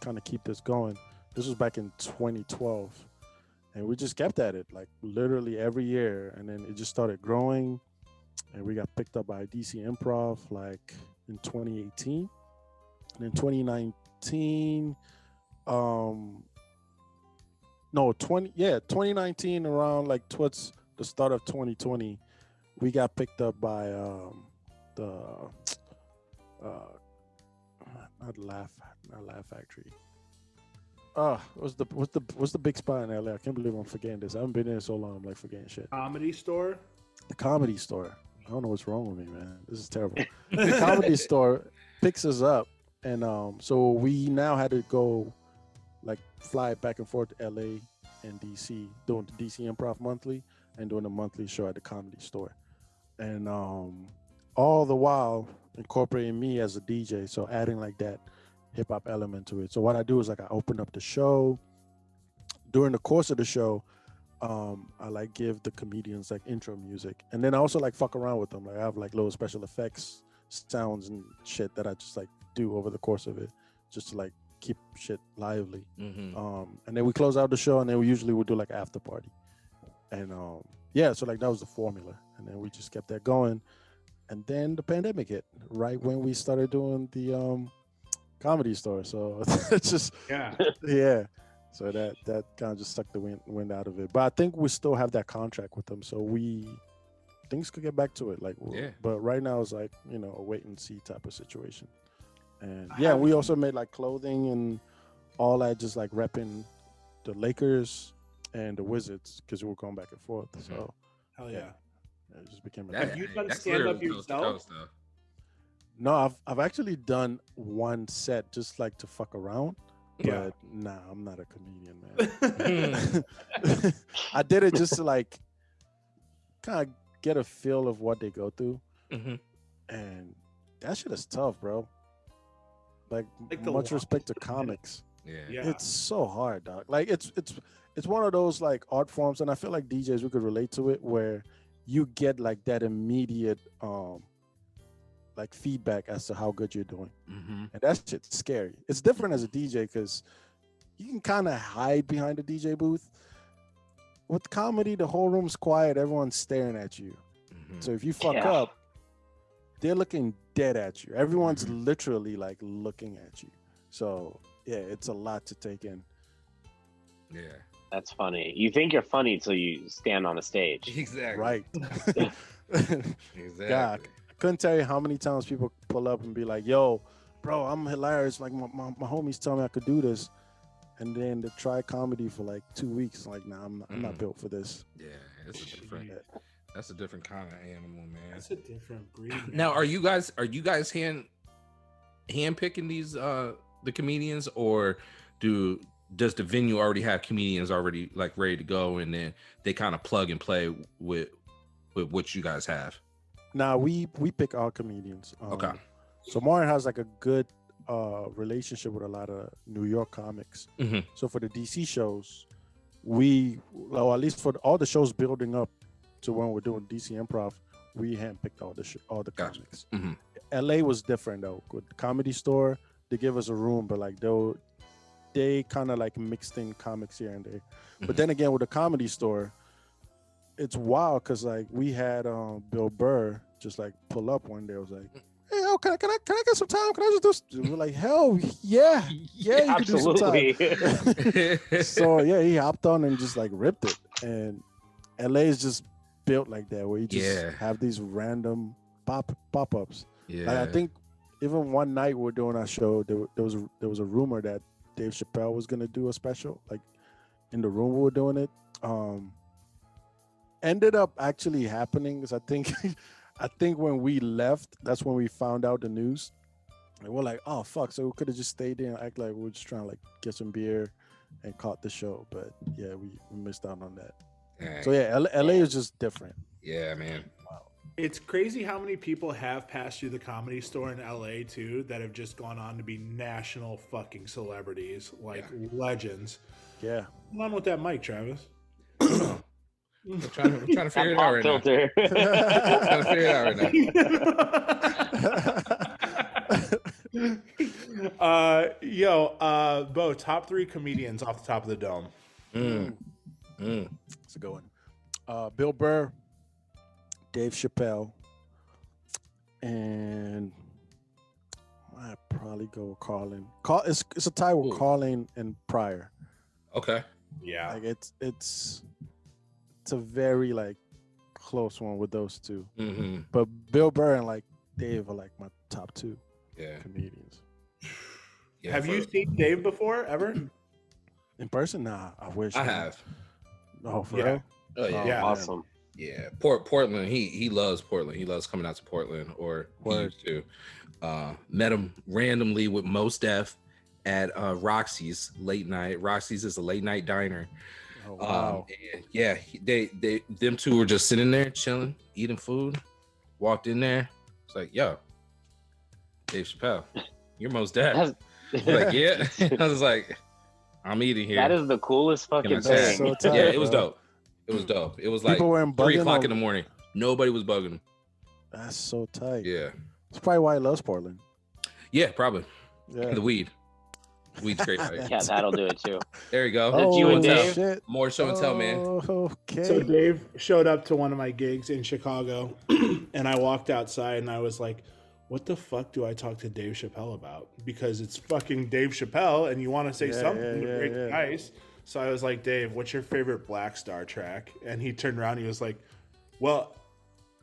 kind of keep this going. This was back in 2012, and we just kept at it, like literally every year. And then it just started growing, and we got picked up by DC Improv like in 2018, and in 2019, 2019 around like towards the start of 2020, we got picked up by the not Laugh Factory. What's the big spot in LA? I can't believe I'm forgetting this. I haven't been there so long. I'm like forgetting shit. Comedy Store. The Comedy Store. I don't know what's wrong with me, man. This is terrible. The Comedy Store picks us up, and so we now had to go, like, fly back and forth to LA and DC, doing the DC Improv monthly and doing a monthly show at the Comedy Store, and all the while incorporating me as a DJ, so adding like that hip hop element to it. So what I do is like I open up the show. During the course of the show, I like give the comedians like intro music, and then I also like fuck around with them. Like I have like little special effects, sounds and shit that I just like do over the course of it, just to like keep shit lively. And then we close out the show, and then we usually would do like after party, and yeah, so like that was the formula, and then we just kept that going. And then the pandemic hit right when we started doing the Comedy Store. So it's just yeah. So that kind of just sucked the wind out of it. But I think we still have that contract with them, so things could get back to it. Like, but right now it's like, you know, a wait and see type of situation. And yeah, we also made like clothing and all that, just like repping the Lakers and the Wizards because we were going back and forth. So hell yeah. It just became. Have you done stand up yourself? No, I've actually done one set just like to fuck around. But nah, I'm not a comedian, man. I did it just to like kind of get a feel of what they go through, and that shit is tough, bro. Like much respect to comics. Yeah, it's so hard, dog. Like it's one of those like art forms, and I feel like DJs we could relate to it, where you get like that immediate like feedback as to how good you're doing, and that shit's scary. It's different as a DJ because you can kind of hide behind the DJ booth. With comedy, the whole room's quiet, everyone's staring at you. So if you fuck up, they're looking dead at you. Everyone's literally like looking at you. So yeah, it's a lot to take in. Yeah, that's funny. You think you're funny until you stand on a stage. Exactly. Right. Exactly. God, couldn't tell you how many times people pull up and be like, yo, bro, I'm hilarious. Like my homies tell me I could do this. And then to try comedy for like 2 weeks. Like, nah, I'm not built for this. Yeah, that's a different kind of animal, man. That's a different breed. Man. Now, are you guys hand picking these the comedians, or does the venue already have comedians already like ready to go, and then they kind of plug and play with what you guys have? Nah, we pick our comedians. Okay. So Mario has like a good relationship with a lot of New York comics. So for the DC shows, or at least for all the shows building up to when we're doing DC Improv, we handpicked all the comics. LA was different though. With the Comedy Store, they give us a room, but like they kind of like mixed in comics here and there. But then again, with the Comedy Store, it's wild because like we had Bill Burr just like pull up one day. I was like, hey, can I get some time? Can I just do? We're like, hell yeah, you absolutely. Can do some time. So yeah, he hopped on and just like ripped it. And LA is just built like that, where you just have these random pop-ups. Yeah, like, I think even one night we're doing our show, there was a rumor that Dave Chappelle was gonna do a special, like in the room we were doing it. Ended up actually happening because I think when we left, that's when we found out the news, and we're like, oh fuck! So we could have just stayed there and act like we were just trying to like get some beer and caught the show. But yeah, we missed out on that. Dang. So yeah, LA is just different. Yeah, man. It's crazy how many people have passed through the Comedy Store in LA too that have just gone on to be national fucking celebrities, like legends. Yeah. What's on with that mic, Travis? We're trying to figure it out right now. filter. Trying to figure it out right now. Bo, top 3 comedians off the top of the dome. It's a good one. Bill Burr, Dave Chappelle, and I'd probably go with Carlin. It's a tie with Carlin and Pryor. Okay. Yeah. Like it's a very like close one with those two. Mm-hmm. But Bill Burr and like Dave are like my top 2 comedians. Yeah, have you seen Dave before ever? In person? Nah, I wish. I have. Oh, for Yeah. real? Oh yeah. Yeah. Awesome. Yeah, Portland. He loves Portland. He loves coming out to Portland, or he used to. Met him randomly with Mos Def at Roxy's late night. Roxy's is a late night diner. Oh, wow. And yeah, them two were just sitting there chilling, eating food. Walked in there. It's like, yo, Dave Chappelle, you're Mos Def. Like, yeah. I was like, I'm eating here. That is the coolest fucking That's thing. so tight, yeah, it was bro. dope. It was dope. It was like People weren't 3 bugging o'clock or- in the morning. Nobody was bugging him. That's so tight. Yeah. That's probably why he loves Portland. Yeah, probably. Yeah. The weed. Weed's great. Right? Yeah, that'll do it too. There you go. That's you and Dave? Shit. More show and tell, man. Okay. So Dave showed up to one of my gigs in Chicago, and I walked outside and I was like, what the fuck do I talk to Dave Chappelle about? Because it's fucking Dave Chappelle and you want to say something to break the ice. So I was like, Dave, what's your favorite Black Star track? And he turned around and he was like, well,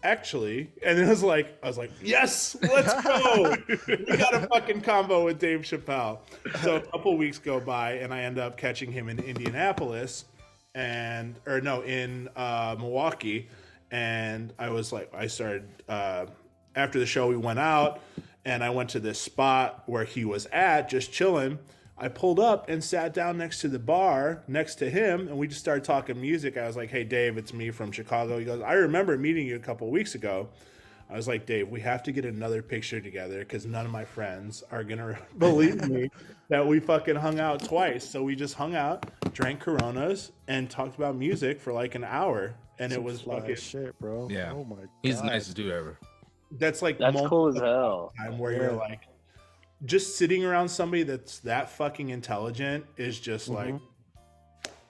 actually, and it was like, I was like, yes, let's go. We got a fucking combo with Dave Chappelle. So a couple weeks go by and I end up catching him in Indianapolis in Milwaukee. And I was like, I started, after the show, we went out and I went to this spot where he was at, just chilling. I pulled up and sat down next to the bar next to him, and we just started talking music. I was like, hey, Dave, it's me from Chicago. He goes, I remember meeting you a couple weeks ago. I was like, Dave, we have to get another picture together because none of my friends are going to believe me that we fucking hung out twice. So we just hung out, drank Coronas, and talked about music for like an hour. And it was fucking shit, bro. Yeah. Oh my god. He's the nicest dude ever. That's like That's cool as of hell. time where you're like, just sitting around somebody that's that fucking intelligent is just like,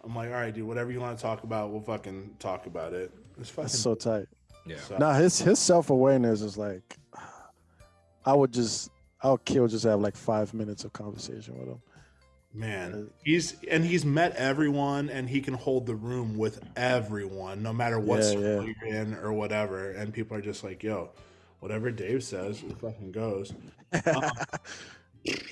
I'm like, all right, dude, whatever you want to talk about, we'll fucking talk about it. It's fucking That's so tight. Yeah. So- Now his self-awareness is like, I'll kill just have like 5 minutes of conversation with him. Man, he's met everyone and he can hold the room with everyone, no matter what circle you're in or whatever. And people are just like, yo, whatever Dave says, it fucking goes.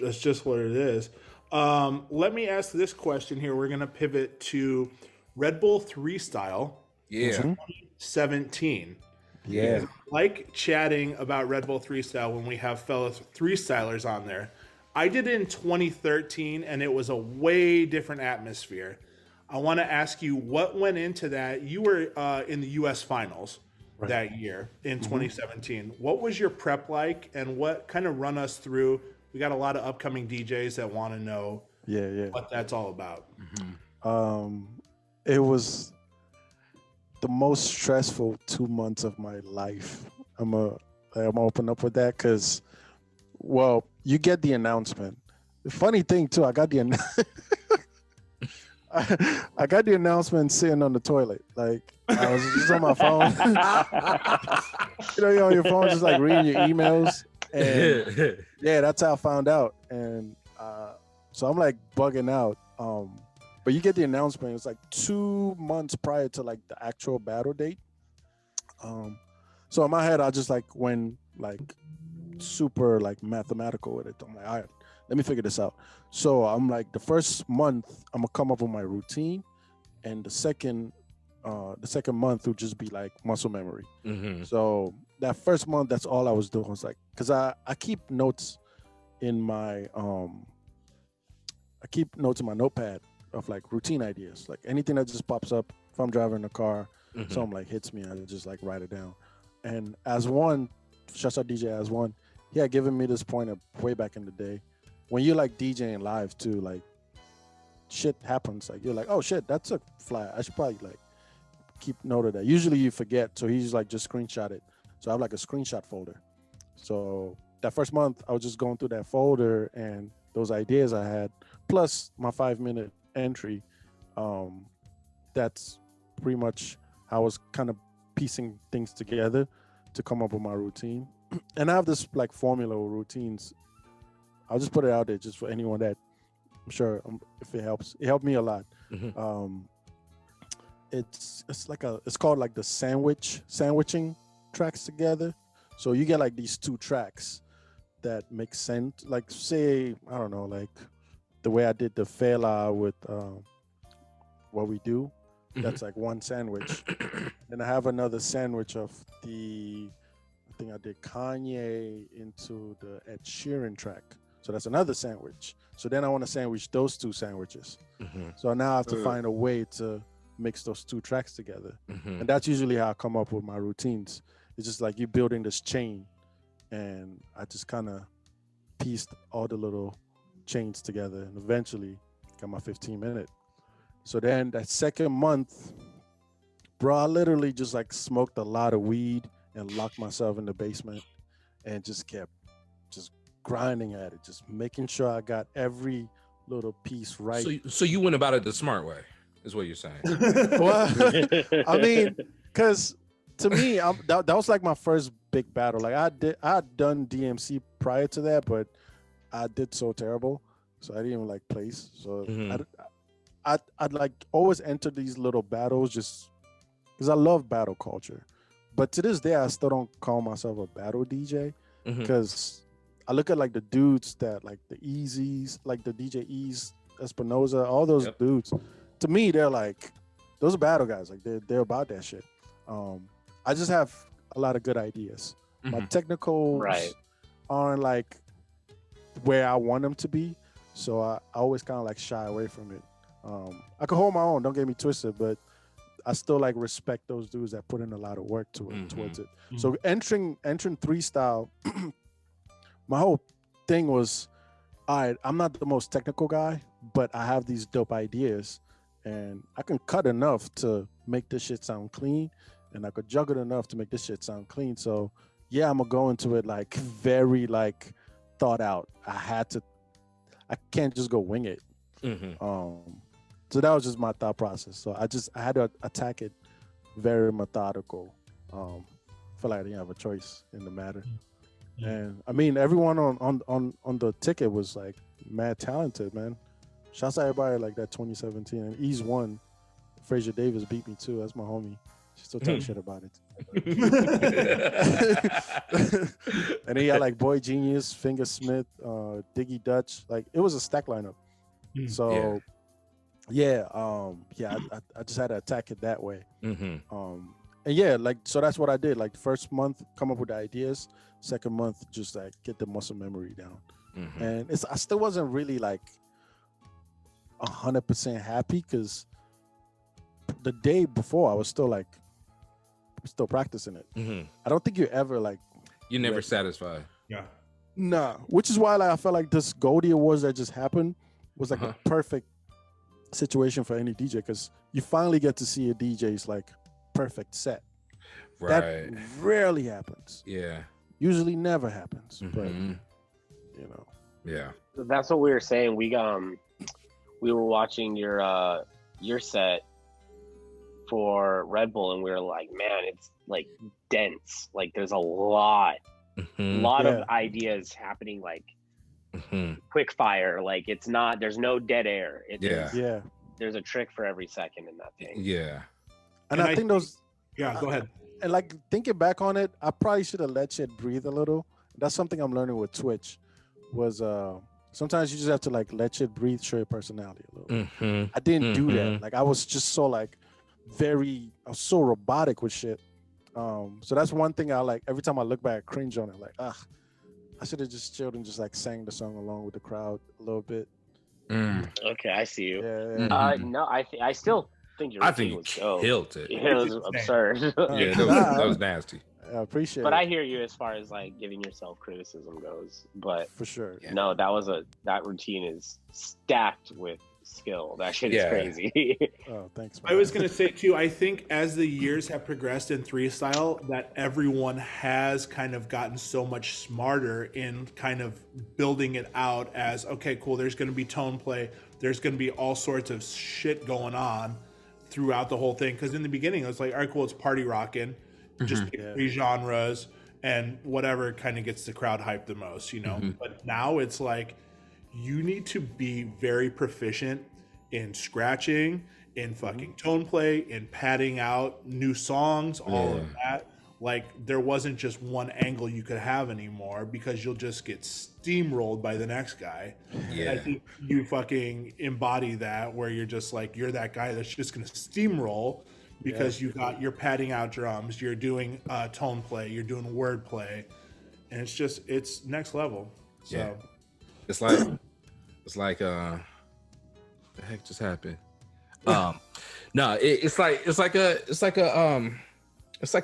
That's just what it is. Let me ask this question here. We're gonna pivot to Redbull Thre3style. Yeah. 17. Yeah. Like chatting about Redbull Thre3style when we have fellow Thre3stylers on there. I did it in 2013 and it was a way different atmosphere. I want to ask you what went into that. You were in the US finals that year in 2017. What was your prep like and what kind of run us through? We got a lot of upcoming DJs that want to know what that's all about. It was the most stressful 2 months of my life. I'm open up with that because, well, you get the announcement. The funny thing too, I got the announcement sitting on the toilet. Like I was just on my phone. You're on your phone, just like reading your emails. And yeah, that's how I found out. And so I'm like bugging out. But you get the announcement. It's like 2 months prior to like the actual battle date. So in my head, I just like went like super like mathematical with it. I'm like, all right, let me figure this out. So I'm like, the first month I'm gonna come up with my routine, and the second month will just be like muscle memory. So that first month, that's all I was doing. Was like, cause I keep notes in my notepad of like routine ideas, like anything that just pops up, if I'm driving a car, Mhm. something like hits me, I just like write it down. And as one, shouts out DJ as one, he had given me this pointer way back in the day. When you're like DJing live too, like shit happens. Like you're like, oh shit, that's a fly. I should probably like keep note of that. Usually you forget, so he's like just screenshot it. So I have like a screenshot folder. So that first month, I was just going through that folder and those ideas I had, plus my 5-minute entry. That's pretty much how I was kind of piecing things together to come up with my routine. And I have this like formula of routines. I'll just put it out there just for anyone that I'm sure if it helps. It helped me a lot. Mhm. It's called like the sandwiching tracks together. So you get like these two tracks that make sense. Like say, I don't know, like the way I did the Fela with What We Do. That's like one sandwich. Then I have another sandwich of I think I did Kanye into the Ed Sheeran track. So that's another sandwich. So then I want to sandwich those two sandwiches. Mhm. So now I have to find a way to mix those two tracks together. Mhm. And that's usually how I come up with my routines. It's just like you building this chain, and I just kind of pieced all the little chains together, and eventually got my 15-minute. So then that second month, bro, I literally just like smoked a lot of weed and locked myself in the basement and just kept just grinding at it, just making sure I got every little piece right. So you went about it the smart way, is what you're saying. Well, I mean, because to me, that was like my first big battle. Like I had done DMC prior to that, but I did so terrible, so I didn't even like place. So Mhm. I'd like always enter these little battles just because I love battle culture. But to this day, I still don't call myself a battle DJ Mhm. because I look at like the dudes that like the Easies, like the DJ Ease, Espinoza, all those Yep. dudes. To me, they're like those are battle guys. Like they're about that shit. I just have a lot of good ideas. My Mhm. technicals Right. aren't like where I want them to be, so I always kind of like shy away from it. I can hold my own. Don't get me twisted, but I still like respect those dudes that put in a lot of work to it, towards it. So entering Thre3style, my whole thing was, all right, I'm not the most technical guy, but I have these dope ideas, and I can cut enough to make this shit sound clean, and I could juggle enough to make this shit sound clean. So yeah, I'm gonna go into it like very like thought out. I can't just go wing it. Mhm. So that was just my thought process. So I had to attack it very methodical. Feel like I didn't have a choice in the matter. And I mean, everyone on the ticket was like mad talented, man. Shouts out everybody like that 2017. And Ease won. Frazier Davis beat me too. That's my homie. She still talks shit about it. And then you got like Boy Genius, Finger Smith, Diggy Dutch. Like it was a stack lineup. So yeah, I just had to attack it that way. Mhm. And yeah, like so that's what I did. Like first month, come up with the ideas. Second month, just like get the muscle memory down. Mhm. And I still wasn't really like 100% happy because the day before I was still practicing it. Mhm. I don't think you ever like You're never ready. satisfied. Yeah. Nah, which is why like I felt like this Goldie Awards that just happened was like a perfect situation for any DJ because you finally get to see a DJ's like perfect set. Right. That rarely happens. Yeah. Usually never happens. But Mhm. you know. Yeah. That's what we were saying. We were watching your set for Red Bull, and we were like, man, it's like dense. Like there's a lot Mhm. of ideas happening, like Mhm. quick fire. Like it's not. There's no dead air. Yeah. There's a trick for every second in that thing. Yeah. And I think those Yeah, go ahead. and like thinking back on it, I probably should have let shit breathe a little. That's something I'm learning with Twitch. Was sometimes you just have to like let shit breathe, show your personality a little. Mhm. I didn't do that. Mhm. Like I was just so like I was so robotic with shit. So that's one thing I like. Every time I look back, I cringe on it. Like, I should have just chilled and just like sang the song along with the crowd a little bit. Mm. Okay, I see you. Yeah. Mhm. No, I still think your I routine think was he dope. killed it. Yeah, it was absurd. Yeah, that was nasty. I appreciate But it. I hear you as far as like giving yourself criticism goes. But For sure. Yeah. no, that routine is stacked with skill. That shit is Yeah. crazy. Oh, thanks, I man. was going to say too, I think as the years have progressed in Thre3style, that everyone has kind of gotten so much smarter in kind of building it out as, okay, cool, there's going to be tone play, there's going to be all sorts of shit going on throughout the whole thing. Because in the beginning, it was like, all right, cool, it's party rocking, just pick Yeah. 3 genres and whatever kind of gets the crowd hyped the most, you know? But now it's like, you need to be very proficient in scratching, in fucking tone play, in padding out new songs, all of that. Like, there wasn't just one angle you could have anymore because you'll just get steamrolled by the next guy. Yeah. I think you fucking embody that, where you're just like, you're that guy that's just gonna steamroll because you're padding out drums, you're doing tone play, you're doing word play, and it's next level. So Yeah. It's like the heck just happened? No, it's like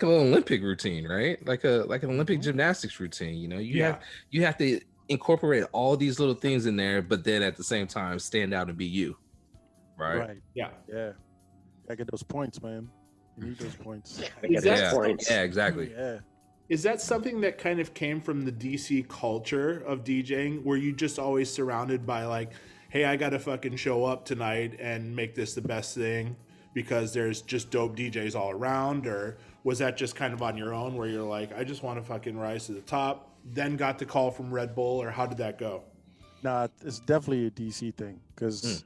an Olympic routine, right? Like an Olympic gymnastics routine. You know, you have to incorporate all these little things in there, but then at the same time stand out and be you. Right. yeah. I get those points, man. You need those points. Is that- Yeah. points. Yeah, exactly. Yeah. Is that something that kind of came from the DC culture of DJing? Were you just always surrounded by like, hey, I got to fucking show up tonight and make this the best thing because there's just dope DJs all around? Or was that just kind of on your own where you're like, I just want to fucking rise to the top, then got the call from Red Bull, or how did that go? Nah, it's definitely a DC thing because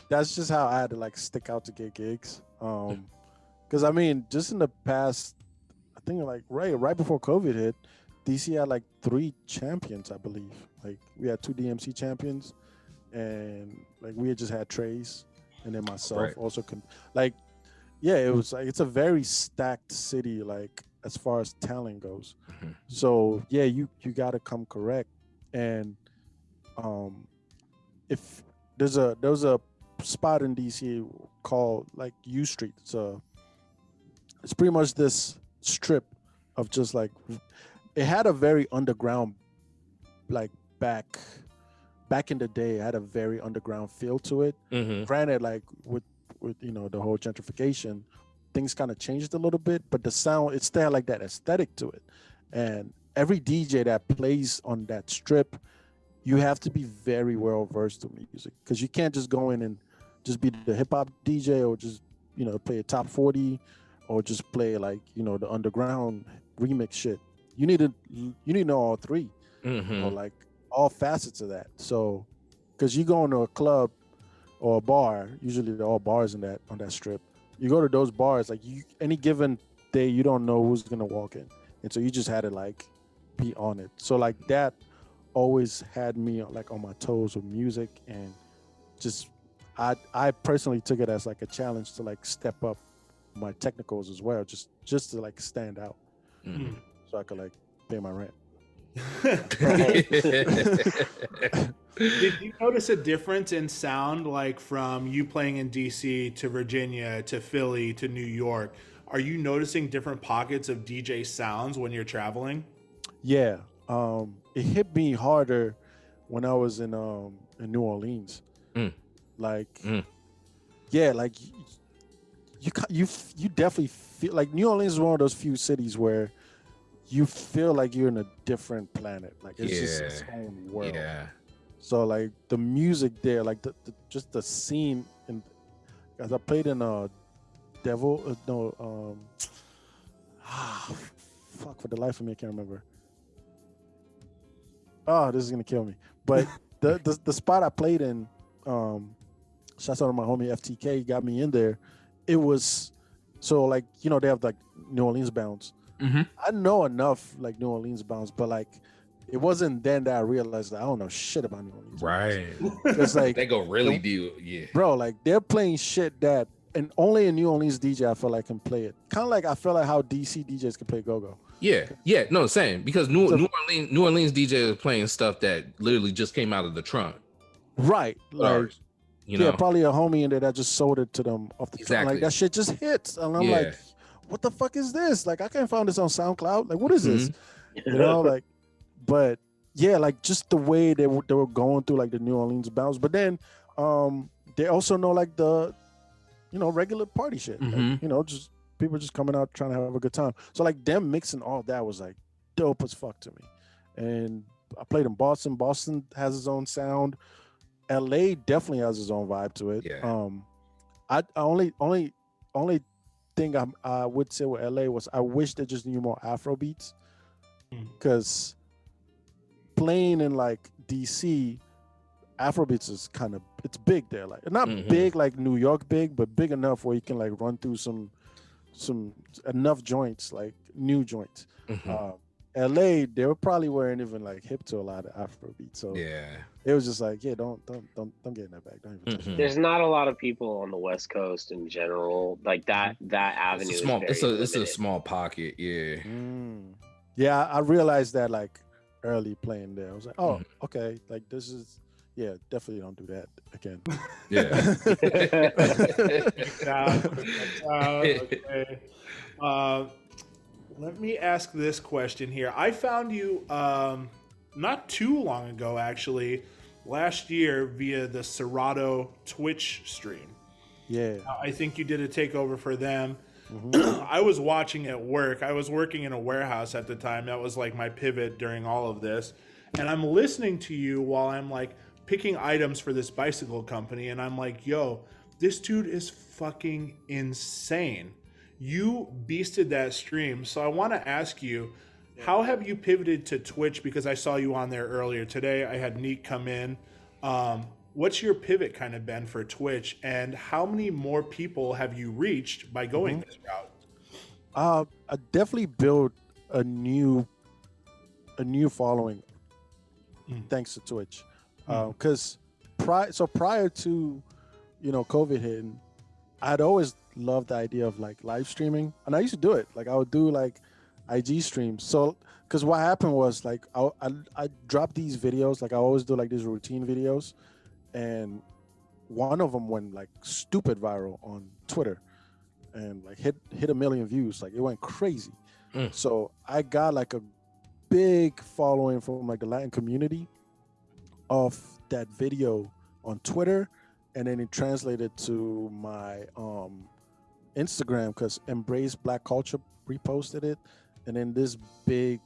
that's just how I had to like stick out to get gigs. Because I mean, just in the past, I think like right before COVID hit, DC had like 3 champions, I believe. Like we had 2 DMC champions, and like we had just had Trace, and then myself also it was like it's a very stacked city, like as far as talent goes. So yeah, you got to come correct, and if there's a spot in DC called like U Street. It's pretty much this strip of just like it had a very underground, like back in the day, it had a very underground feel to it. Granted, like with you know the whole gentrification, things kind of changed a little bit, but the sound, it still had like that aesthetic to it. And every DJ that plays on that strip, you have to be very well versed in music because you can't just go in and just be the hip hop DJ or just, you know, play a top 40 or just play like, you know, the underground remix shit. You need to know all 3 or like all facets of that. So, because you go into a club or a bar, usually they're all bars on that strip. You go to those bars, like any given day, you don't know who's gonna walk in, and so you just had to like be on it. So like that always had me like on my toes with music, and just I personally took it as like a challenge to like step up my technicals as well, just to like stand out, so I could like pay my rent. Did you notice a difference in sound, like from you playing in DC to Virginia to Philly to New York? Are you noticing different pockets of DJ sounds when you're traveling? Yeah, it hit me harder when I was in New Orleans. Yeah, like you definitely feel like New Orleans is one of those few cities where you feel like you're in a different planet. Like it's just its own world. Yeah. So like the music there, like just the scene, and as I played in fuck, for the life of me I can't remember. Oh, this is gonna kill me. But the spot I played in, shouts out to my homie FTK, got me in there. It was so like, you know, they have like New Orleans bounce. I know enough like New Orleans bounce, but like it wasn't then that I realized that I don't know shit about New Orleans. Right. It's like they go really deep. Yeah. Bro, like they're playing shit that, and only a New Orleans DJ I feel like can play it. Kind of like I feel like how DC DJs can play go-go. Yeah, no, same. Because New Orleans DJ is playing stuff that literally just came out of the trunk. Right. Like, You know, probably a homie in there that just sold it to them off the top. Exactly. Like that shit just hits, and I'm Yeah. like, what the fuck is this? Like I can't find this on SoundCloud. Like what is this? Mm-hmm. You know, like, but yeah, like just the way they were going through like the New Orleans bounce. But then they also know like the, you know, regular party shit. Mhm. Like, you know, just people just coming out trying to have a good time. So like them mixing all that was like dope as fuck to me. And I played in Boston. Boston has its own sound. LA definitely has its own vibe to it. Yeah. I only thing I would say with LA was I wish they just knew more Afro beats, because playing in like DC, Afrobeats is kind of, it's big there, like not big like New York big, but big enough where you can like run through some enough joints, like new joints. LA, they probably weren't even like hip to a lot of Afrobeats, so Yeah. it was just like, yeah, don't get in that bag. Don't even touch it. There's not a lot of people on the West Coast in general. Like that avenue. It's a small. Is very It's a limited. small pocket. Yeah. Yeah, I realized that like early playing there. I was like, oh, okay, like this is, yeah, definitely don't do that again. Yeah. Okay. Let me ask this question here. I found you not too long ago, actually, last year via the Serato Twitch stream. Yeah. I think you did a takeover for them. I was watching at work. I was working in a warehouse at the time. That was like my pivot during all of this. And I'm listening to you while I'm like picking items for this bicycle company. And I'm like, yo, this dude is fucking insane. You beasted that stream. So I want to ask you, how have you pivoted to Twitch? Because I saw you on there earlier today. I had Neek come in. What's your pivot kind of been for Twitch, and how many more people have you reached by going this route? I definitely built a new following thanks to Twitch. Because prior to, you know, COVID hitting, I'd always loved the idea of like live streaming, and I used to do it. Like I would do like IG streams. So because what happened was like I dropped these videos, like I always do like these routine videos, and one of them went like stupid viral on Twitter and like hit 1 million views. Like it went crazy. So I got like a big following from like the Latin community of that video on Twitter, and then it translated to my Instagram because Embrace Black Culture reposted it, and then this big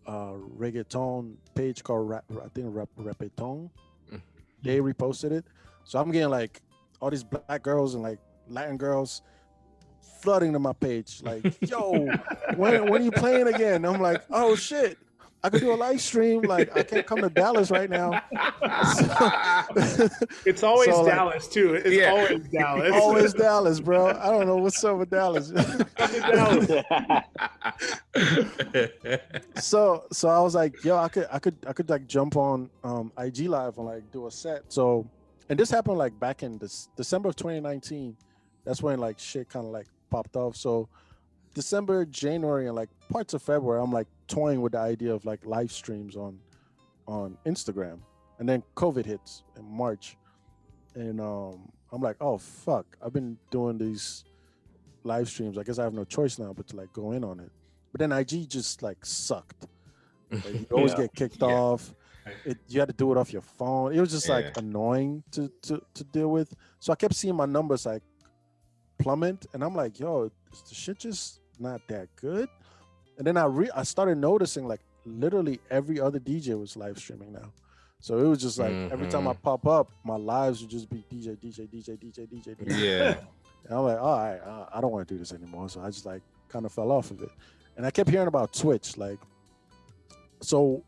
reggaeton page called Rapeton, they reposted it. So I'm getting like all these black girls and like Latin girls flooding to my page, like, yo, when are you playing again? I'm like, oh shit, I could do a live stream. Like I can't come to Dallas right now. It's always So, like, Dallas too. It's always Dallas. Always Dallas, bro. I don't know what's up with Dallas. So I was like, yo, I could like jump on IG Live and like do a set. So, and this happened like back in December of 2019. That's when like shit kind of like popped off. So December, January, and like parts of February, I'm like toying with the idea of like live streams on Instagram. And then COVID hits in March, and I'm like, oh fuck, I've been doing these live streams. I guess I have no choice now but to like go in on it. But then IG just like sucked. Like, you always get kicked off. You had to do it off your phone. It was just like annoying to deal with. So I kept seeing my numbers like plummet, and I'm like, yo, is the shit just not that good? And then I started noticing like literally every other DJ was live streaming now. So it was just like every time I pop up, my lives would just be DJ. Yeah. And I'm like, all right, I don't want to do this anymore. So I just like kind of fell off of it. And I kept hearing about Twitch. Like, so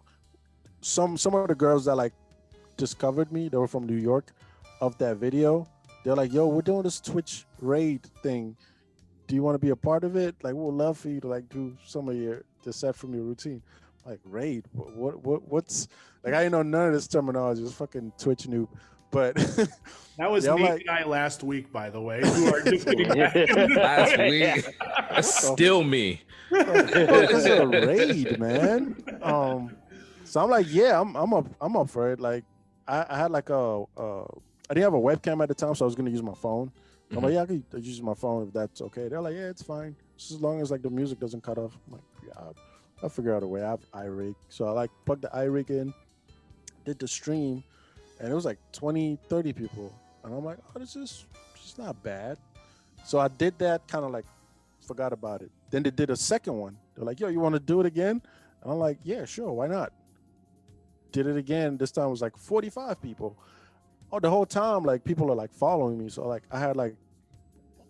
some of the girls that like discovered me, they were from New York, of that video. They're like, yo, we're doing this Twitch raid thing. Do you want to be a part of it? Like, we'd love for you to like do some of the set from your routine. Like, raid? What's like? I didn't know none of this terminology. It was fucking Twitch noob. But that was yeah, Nate like, and I last week, by the way. Who are just getting back last week. That's still me. This is a raid, man. So I'm like, yeah, I'm up for it. Like, I had like I didn't have a webcam at the time, so I was gonna use my phone. I'm like, yeah, I could use my phone if that's okay. They're like, yeah, it's fine, just as long as like the music doesn't cut off. I'm like, yeah, I'll figure out a way. I have iRig, so I like plugged the iRig in, did the stream, and it was like 20, 30 people, and I'm like, oh, this is not bad. So I did that, kind of like forgot about it. Then they did a second one. They're like, yo, you want to do it again? And I'm like, yeah, sure, why not? Did it again. This time it was like 45 people. Oh, the whole time, like, people are like following me. So like I had like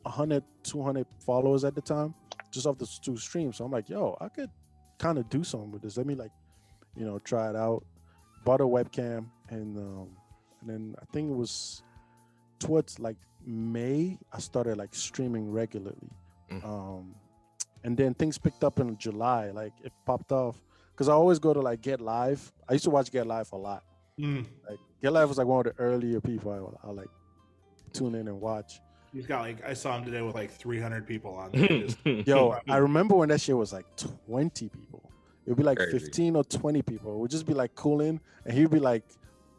100, 200 followers at the time, just off the 2 streams. So I'm like, yo, I could kind of do something with this. Let me like, try it out. Bought a webcam, and then I think it was towards like May, I started like streaming regularly. And then things picked up in July. Like it popped off because I always go to like Get Live. I used to watch Get Live a lot. Like Get Live was like one of the earlier people I like tune in and watch. He's got like, I saw him today with like 300 people on there. Yo, I remember when that shit was like 20 people. It would be like Crazy. 15 or 20 people. It would just be like cooling, and he'd be like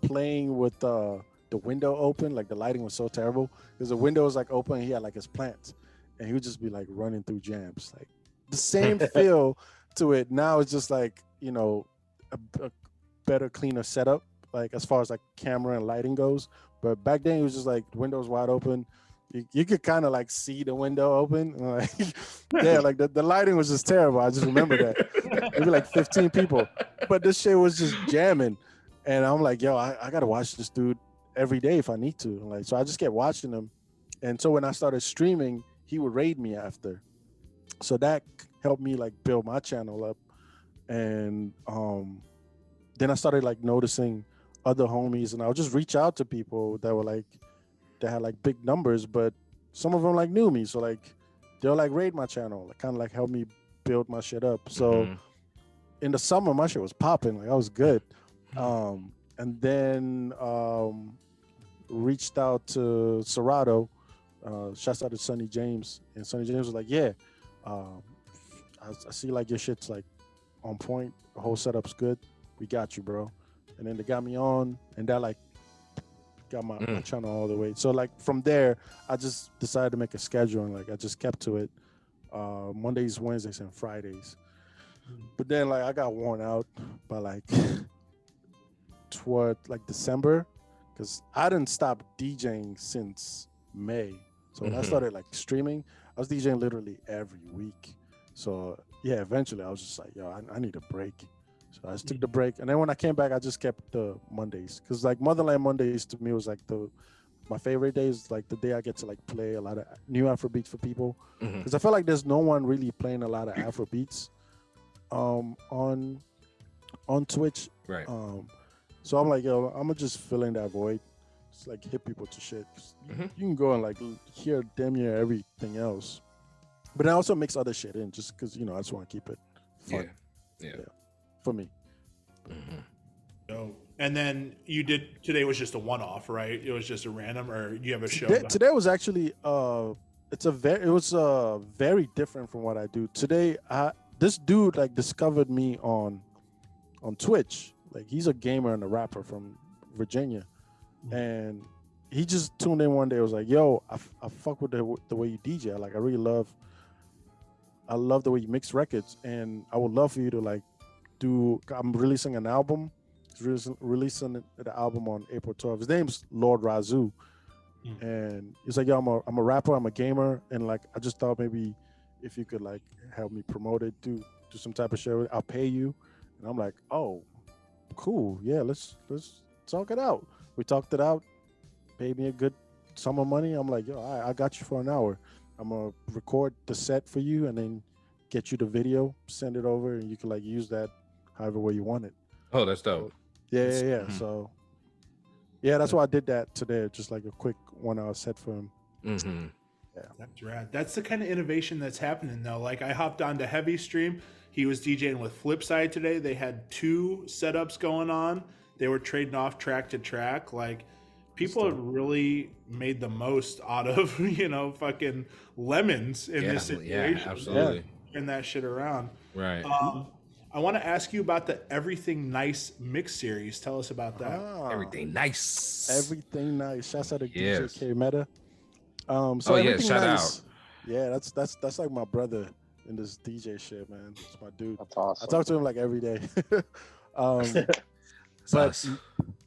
playing with the window open. Like the lighting was so terrible because the window was like open, and he had like his plants, and he would just be like running through jams. Like the same feel to it. Now it's just like, a better, cleaner setup, like as far as like camera and lighting goes. But back then it was just like windows wide open. You could kind of like see the window open. Like, yeah, like the lighting was just terrible. I just remember that. Maybe like 15 people. But this shit was just jamming. And I'm like, yo, I gotta watch this dude every day if I need to. Like, so I just kept watching him. And so when I started streaming, he would raid me after. So that helped me like build my channel up. And then I started like noticing other homies, and I would just reach out to people that were like, that had like big numbers, but some of them like knew me. So like they'll like raid my channel, like kind of like help me build my shit up. So in the summer, my shit was popping. Like I was good. And then reached out to Serato. Shouts out to Sonny James, and Sonny James was like, yeah, I see like your shit's like on point. The whole setup's good. We got you, bro. And then they got me on, and that like got my channel all the way. So like from there, I just decided to make a schedule, and like I just kept to it. Mondays, Wednesdays, and Fridays. But then like I got worn out by like toward like December, because I didn't stop DJing since May. So when I started like streaming, I was DJing literally every week. So yeah, eventually I was just like, yo, I need a break. So I just took the break, and then when I came back, I just kept the Mondays, because like Motherland Mondays to me was like my favorite days, like the day I get to like play a lot of new Afrobeats for people, because I feel like there's no one really playing a lot of Afrobeats on Twitch. Right. So I'm like, yo, I'm gonna just fill in that void, just like hit people to shit. You can go and like hear damn near everything else, but I also mix other shit in just because I just want to keep it fun. Yeah. For me. So, and then you did, today was just a one-off, right? It was just a random, or you have a show? Today was actually it was very different from what I do. Today this dude like discovered me on Twitch. Like he's a gamer and a rapper from Virginia. And he just tuned in one day. I was like, yo, I fuck with the way you DJ. Like I love the way you mix records, and I would love for you to like I'm releasing an album. Releasing the album on April 12th. His name's Lord Razoo. And he's like, yo, I'm a rapper, I'm a gamer, and like I just thought maybe if you could like help me promote it, do some type of show, I'll pay you. And I'm like, oh, cool, yeah, let's talk it out. We talked it out, paid me a good sum of money. I'm like, yo, I got you for an hour. I'm gonna record the set for you, and then get you the video, send it over, and you can like use that however way you want it. Oh, that's dope. Yeah. So, yeah, that's why I did that today. Just like a quick 1 hour set for him. Yeah, that's rad. That's the kind of innovation that's happening though. Like I hopped on to Heavy Stream. He was DJing with Flipside today. They had 2 setups going on. They were trading off track to track. Like people have really made the most out of fucking lemons in this situation. Yeah, absolutely. Turn that shit around. Right. I want to ask you about the Everything Nice mix series. Tell us about that. Everything nice. Everything Nice. Shouts out to Yes. DJ K Meta. So Everything shout Nice. out. Yeah, that's like my brother in this DJ shit, man. It's my dude. That's awesome. I talk to him like every day. It's But us.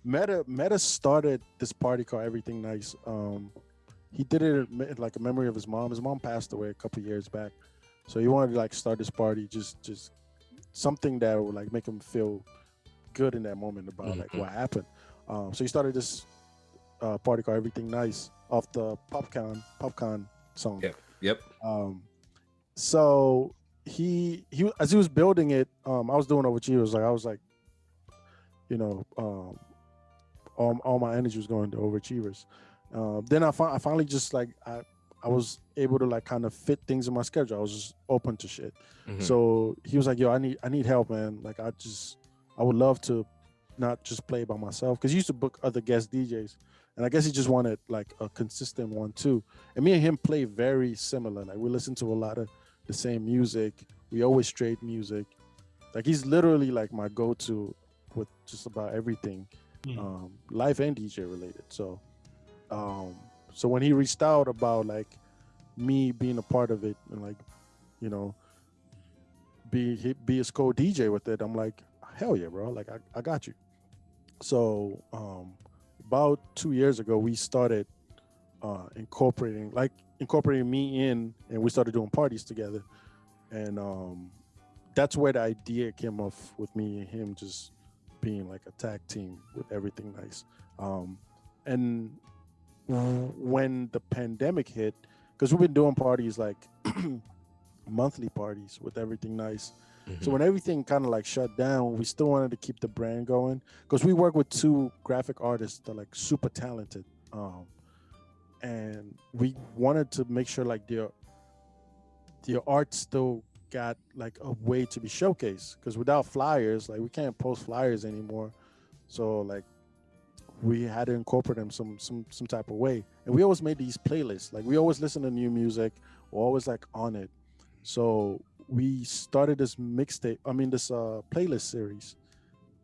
Meta started this party called Everything Nice. He did it like a memory of his mom. His mom passed away a couple years back, so he wanted to like start this party, just something that would like make him feel good in that moment about like what happened. So he started this party called Everything Nice off the Popcorn song. Yep. So he as he was building it, I was doing Overachievers. Like I was like, you know, all my energy was going to Overachievers. Then I finally just like I was able to like kind of fit things in my schedule. I was just open to shit. So he was like, "Yo, I need help, man. Like I would love to not just play by myself," because he used to book other guest DJs, and I guess he just wanted like a consistent one too. And me and him play very similar. Like we listen to a lot of the same music. We always trade music. Like he's literally like my go-to with just about everything, live and DJ related. So when he reached out about like me being a part of it and like, you know, be his co-DJ with it, I'm like, hell yeah, bro. Like I got you. So about 2 years ago, we started incorporating me in, and we started doing parties together. And that's where the idea came off with me and him just being like a tag team with Everything Nice. And when the pandemic hit, because we've been doing parties like monthly parties with Everything Nice. So when everything kind of like shut down, we still wanted to keep the brand going because we work with 2 graphic artists that are like super talented. And we wanted to make sure like their art still got like a way to be showcased, because without flyers, like we can't post flyers anymore. So like we had to incorporate them some type of way. And we always made these playlists. Like we always listen to new music. We're always like on it. So we started this playlist series,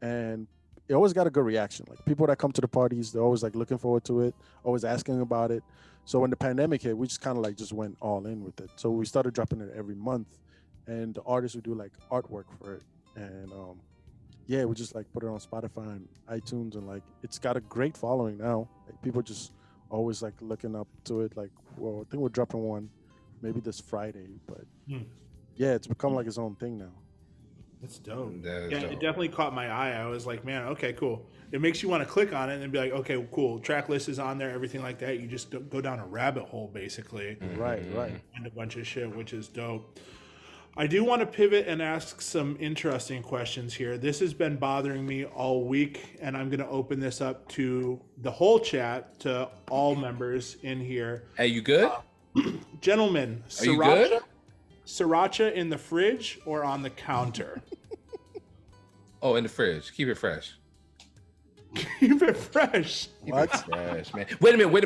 and it always got a good reaction. Like people that come to the parties, they're always like looking forward to it, always asking about it. So when the pandemic hit, we just kind of like just went all in with it. So we started dropping it every month, and the artists would do like artwork for it. And yeah, we just like put it on Spotify and iTunes, and like it's got a great following now. Like people just always like looking up to it. Like, well, I think we're dropping one maybe this Friday, but yeah, it's become like its own thing now. That's dope. That is Yeah, dope. it definitely caught my eye. I was like, man, okay, cool. It makes you want to click on it and be like, okay, cool. Track list is on there, everything like that. You just go down a rabbit hole, basically. Right. And a bunch of shit, which is dope. I do want to pivot and ask some interesting questions here. This has been bothering me all week, and I'm going to open this up to the whole chat, to all members in here. Hey, you good? Gentlemen, Are you good? Sriracha in the fridge or on the counter? Oh, in the fridge. Keep it fresh. Keep it fresh. Keep it fresh, man. Wait a minute. Wait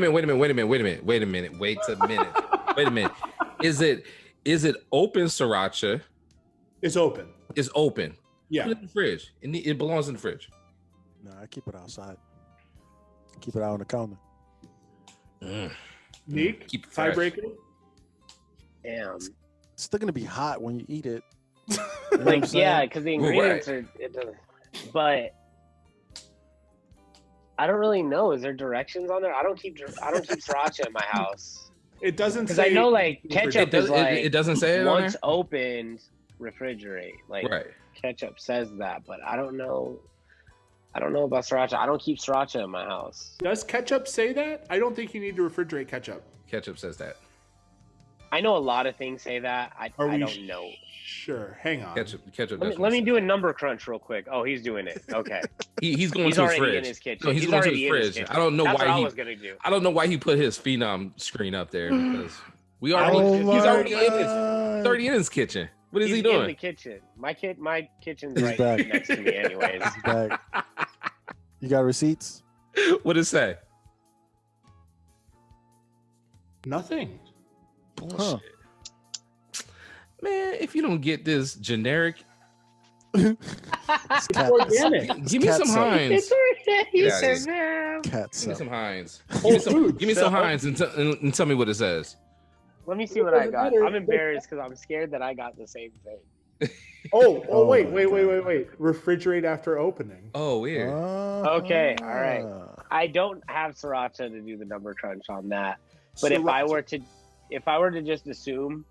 a minute. Is it open sriracha? It's open. It's open. Yeah. Put it in the fridge. It belongs in the fridge. No, I keep it outside. Keep it out on the counter. Neek, Keep it fresh. tiebreaker. Damn. It's still gonna be hot when you eat it. Like, yeah, because the ingredients are. It doesn't, but I don't really know. Is there directions on there? I don't keep sriracha in my house It doesn't because say. I know like ketchup is like it doesn't say it on once there? opened, refrigerate. Like Right. ketchup says that, but I don't know. I don't know about sriracha. I don't keep sriracha in my house. Does ketchup say that? I don't think you need to refrigerate ketchup. Ketchup says that. I know a lot of things say that. I Are we don't know. Sure. Hang on. Ketchup. Let me do a number crunch real quick. Oh, he's doing it. Okay. He's going He's to his already fridge. in his kitchen. No, he's going to his fridge. I don't know That's why what he. I was gonna do. I don't know why he put his Phenom screen up there, because he's Oh already in God. his kitchen. What is He's he in doing? the kitchen. My kitchen's He's right back. next to me, anyways. Back. You got receipts? What did it say? Nothing. Bullshit. Man, if you don't get this generic It's It's organic. Give me some Catsup. Heinz. It's Yeah, organic, man. Give me Catsup. some Heinz. Whole Foods. Give me some Heinz and tell me what it says. Let me see what I got. Better. I'm embarrassed because I'm scared that I got the same thing. Oh, wait. my God. Refrigerate after opening. Oh, weird. Okay, all right. I don't have sriracha to do the number crunch on that, but if I were to just assume,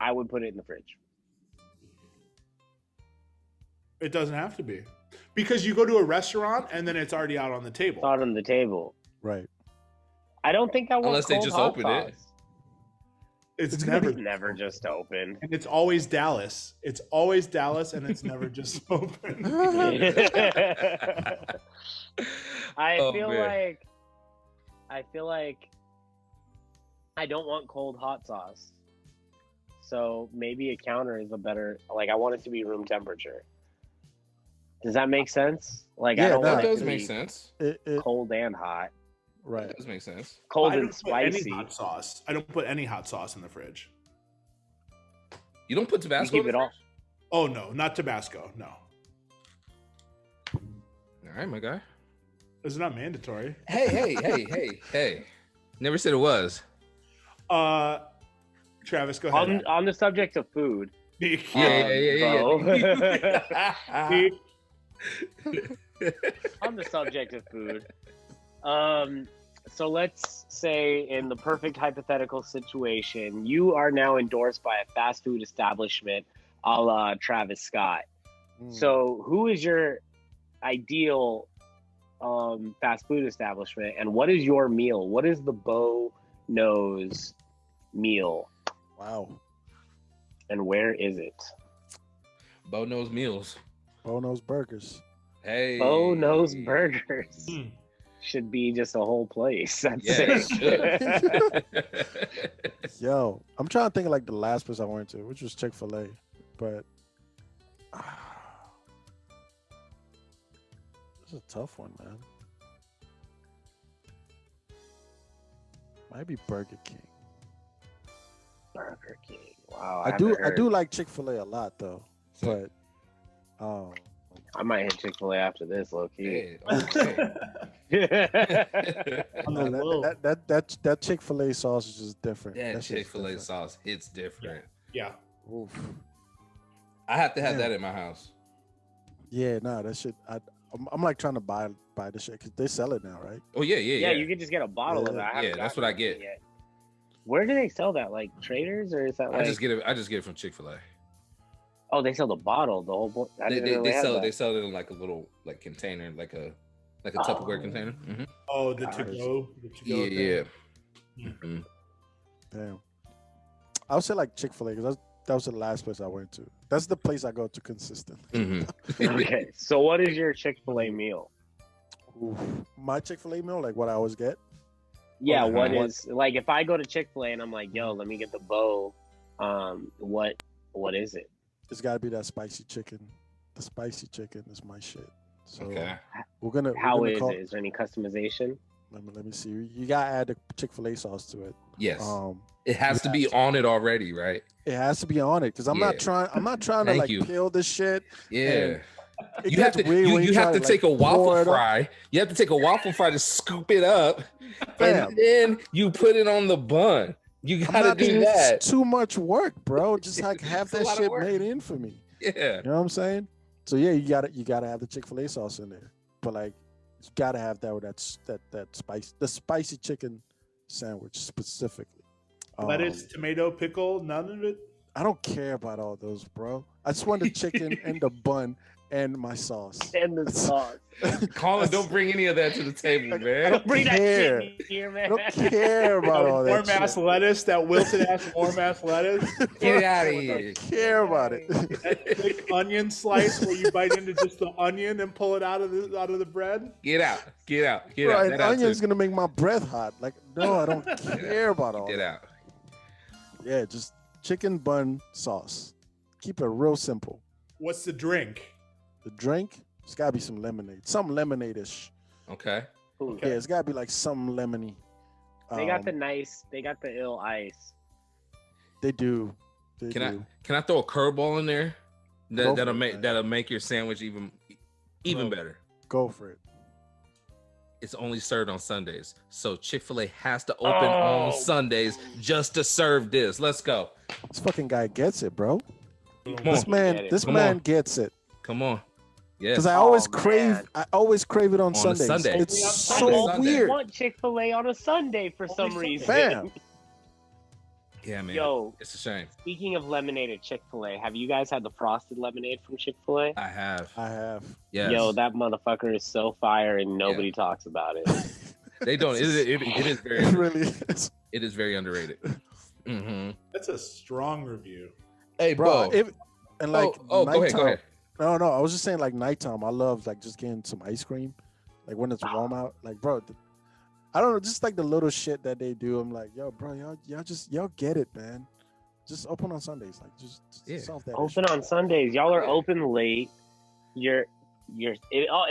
I would put it in the fridge. It doesn't have to be. Because you go to a restaurant and then it's already out on the It's table. not on the table. Right. I don't think I want Unless they cold just hot open sauce. it. It's never. It's never just open. And it's always Dallas. It's always Dallas and it's never just open. I feel like I don't want cold hot sauce. So maybe a counter is a better, like I want it to be room temperature. Does that make sense? Like I Yeah, don't that want it does to make be sense. cold and hot. Right. That does make sense. Cold I and don't put any spicy. hot sauce. I don't put any hot sauce in the fridge. You don't put Tabasco You in keep the it all. fridge? Oh no, not Tabasco. No, All right, my guy. it's not mandatory. Hey. Never said it was. Travis, go ahead. On the subject of food. Yeah. On the subject of food. So let's say in the perfect hypothetical situation, you are now endorsed by a fast food establishment a la Travis Scott. So who is your ideal fast food establishment and what is your meal? What is the Bo Nose meal Wow. and where is it? Bo knows meals. Bono's Burgers. Hey. Bo Nose Burgers. Hmm. Should be just a whole place. That's Yes, it. Yo, I'm trying to think of like the last place I went to, which was Chick-fil-A, but this is a tough one, man. Might be Burger King. Burger King. Wow. I do like Chick-fil-A a lot though, but I might hit Chick-fil-A after this, low key. Hey, okay. that Chick-fil-A sauce is just different. That shit's Chick-fil-A different. sauce hits different. Yeah. Oof. I have to have Damn. that in my house. Yeah, nah, that shit. I'm like trying to buy the shit because they sell it now, right? Oh yeah. Yeah, you can just get a bottle of it. I haven't Yeah, that's gotten what I it get. yet. Where do they sell that? Like Traders, or is that like? I just get it from Chick-fil-A. Oh, they sell the bottle, the whole. I They didn't know they had that. sell it in like a little like container, like a Tupperware container. Mm-hmm. Oh, the to go. Yeah. thing. Mhm. Damn. I would say like Chick-fil-A because that was the last place I went to. That's the place I go to consistently. Mhm. Okay, so what is your Chick-fil-A meal? Oof. My Chick-fil-A meal, like what I always get. Yeah, Uh-huh. what is like if I go to Chick-fil-A and I'm like, yo, let me get the bow. What is it? It's got to be that spicy chicken. The spicy chicken is my shit. So Okay. we're gonna. How we're is gonna it? Is there any customization? Let me see. You gotta add the Chick-fil-A sauce to it. Yes. Um, It has to be on it already, right? it has to be on it because I'm not trying. I'm not trying to Thank like you. peel this shit. Yeah. And it You have gets to weird when you have try to like, take a pour waffle it up. fry. You have to take a waffle fry to scoop it up, Fam. and then you put it on the bun. You I'm gotta not do that. It's too much work, bro. Just like have It's a that lot of shit work. made in for me. Yeah. You know what I'm saying? So yeah, you gotta have the Chick-fil-A sauce in there. But like you gotta have that with that spice, the spicy chicken sandwich specifically. Lettuce, tomato, pickle, none of it. I don't care about all those, bro. I just want the chicken and the bun and my sauce. And the sauce. Colin, don't bring any of that to the table, man. Don't bring that care. shit here, I man. don't care about all that Warm ass shit. lettuce, that wilted ass warm ass lettuce. Get it out of I here. don't care about it. That thick onion slice where you bite into just the onion and pull it out of the bread. Get out. Get out. Get Bro, out. and That out onion's too. gonna make my breath hot. Like, no, I don't care about all Get that. out. Yeah, just chicken bun sauce. Keep it real simple. What's the drink? The drink, it's gotta be some lemonade. Some lemonade-ish. Okay. Ooh, Yeah, it's gotta be like some lemony. They got the ill ice. They do. They Can do. I throw a curveball in there? That'll make your sandwich even better. Go for it. It's only served on Sundays, so Chick-fil-A has to open on Sundays just to serve this. Let's go. This fucking guy gets it, bro. Come This on. man gets it. Come on. Yeah. Because I always crave it on Sundays. a Sunday. It's I so always weird. want Chick-fil-A on a Sunday for some reason. Fam. Yeah, man. Yo, it's a shame. Speaking of lemonade at Chick-fil-A, have you guys had the frosted lemonade from Chick-fil-A? I have. Yes. Yo, that motherfucker is so fire and nobody talks about it. They don't. It is very. It really is. It is very underrated. Mm-hmm. That's a strong review. Hey, Bro, Bo. Go ahead. No, I was just saying like nighttime. I love like just getting some ice cream, like when it's warm out. Like, bro, I don't know, just like the little shit that they do. I'm like, yo, bro, y'all get it, man. Just open on Sundays, like just solve that. Open issue. on Sundays. Y'all are open late. It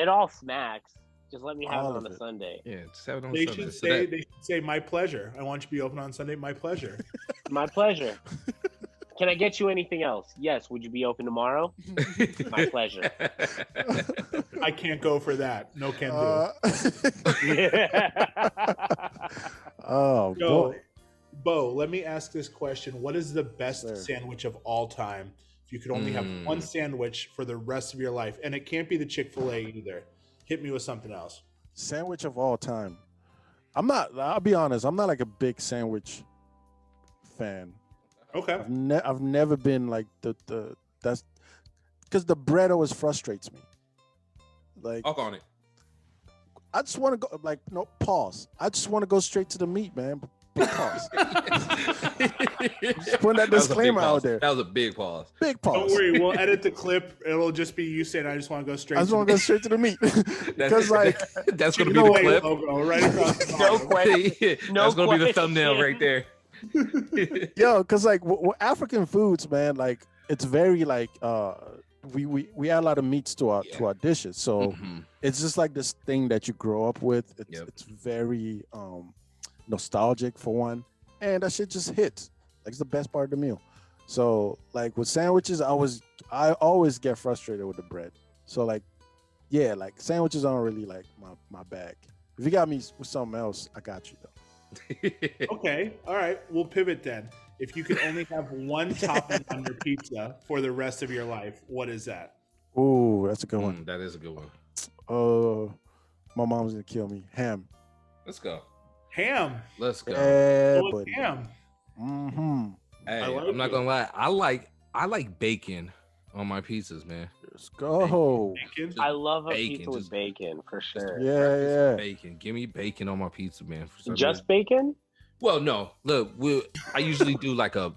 all smacks. Just let me have All it on of a it. Sunday. Yeah, just have it on They Sunday. should say my pleasure. I want you to be open on Sunday. My pleasure. My pleasure. Can I get you anything else? Yes. Would you be open tomorrow? My pleasure. I can't go for that. No can do. Oh, Yo, boy. Bo, let me ask this question. What is the best Sir. sandwich of all time? If you could only have one sandwich for the rest of your life, and it can't be the Chick-fil-A either. Hit me with something else. Sandwich of all time. I'll be honest, I'm not like a big sandwich fan. Okay. I've never been like that's because the bread always frustrates me. Like, Talk on it. I just want to go pause. I just want to go straight to the meat, man. Big pause. Just putting that disclaimer out there. That was a big pause. Big pause. Don't worry, we'll edit the clip. It'll just be you saying, "I just want to go straight." I just want to go straight to the meat because like that's gonna be the clip. Logo right across the No bottom. question. That's gonna be the thumbnail right there. Yo, because like African foods, man, like it's very like we add a lot of meats to our dishes, so it's just like this thing that you grow up with. It's very nostalgic for one, and that shit just hits. Like it's the best part of the meal. So like with sandwiches, I always get frustrated with the bread. So like like sandwiches aren't really like my bag. If you got me with something else, I got you though. Okay, all right. We'll pivot then. If you could only have one topping on your pizza for the rest of your life, what is that? Ooh, that's a good one. That is a good one. My mom's gonna kill me. Ham. Let's go. Ham. Let's go. Yeah, Go with buddy. ham. Hey, like I'm not it. gonna lie. I like bacon on my pizzas, man. Let's go. Bacon. I love a Bacon, pizza with just- bacon for sure. Yeah. Bacon. Give me bacon on my pizza, man. For some Just reason. bacon? Well, no. Look, I usually do like a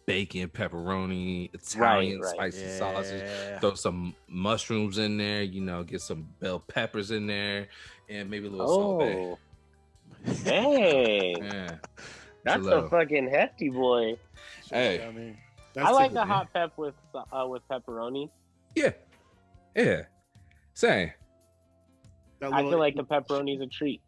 bacon pepperoni Italian Right. spicy sausage. Throw some mushrooms in there. Get some bell peppers in there, and maybe a little salt. Oh. Dang. Yeah. That's Hello. a fucking hefty boy. Hey. I mean, That's I like the the hot pep with pepperoni. Yeah. Same. that I little- feel like the pepperoni's a treat.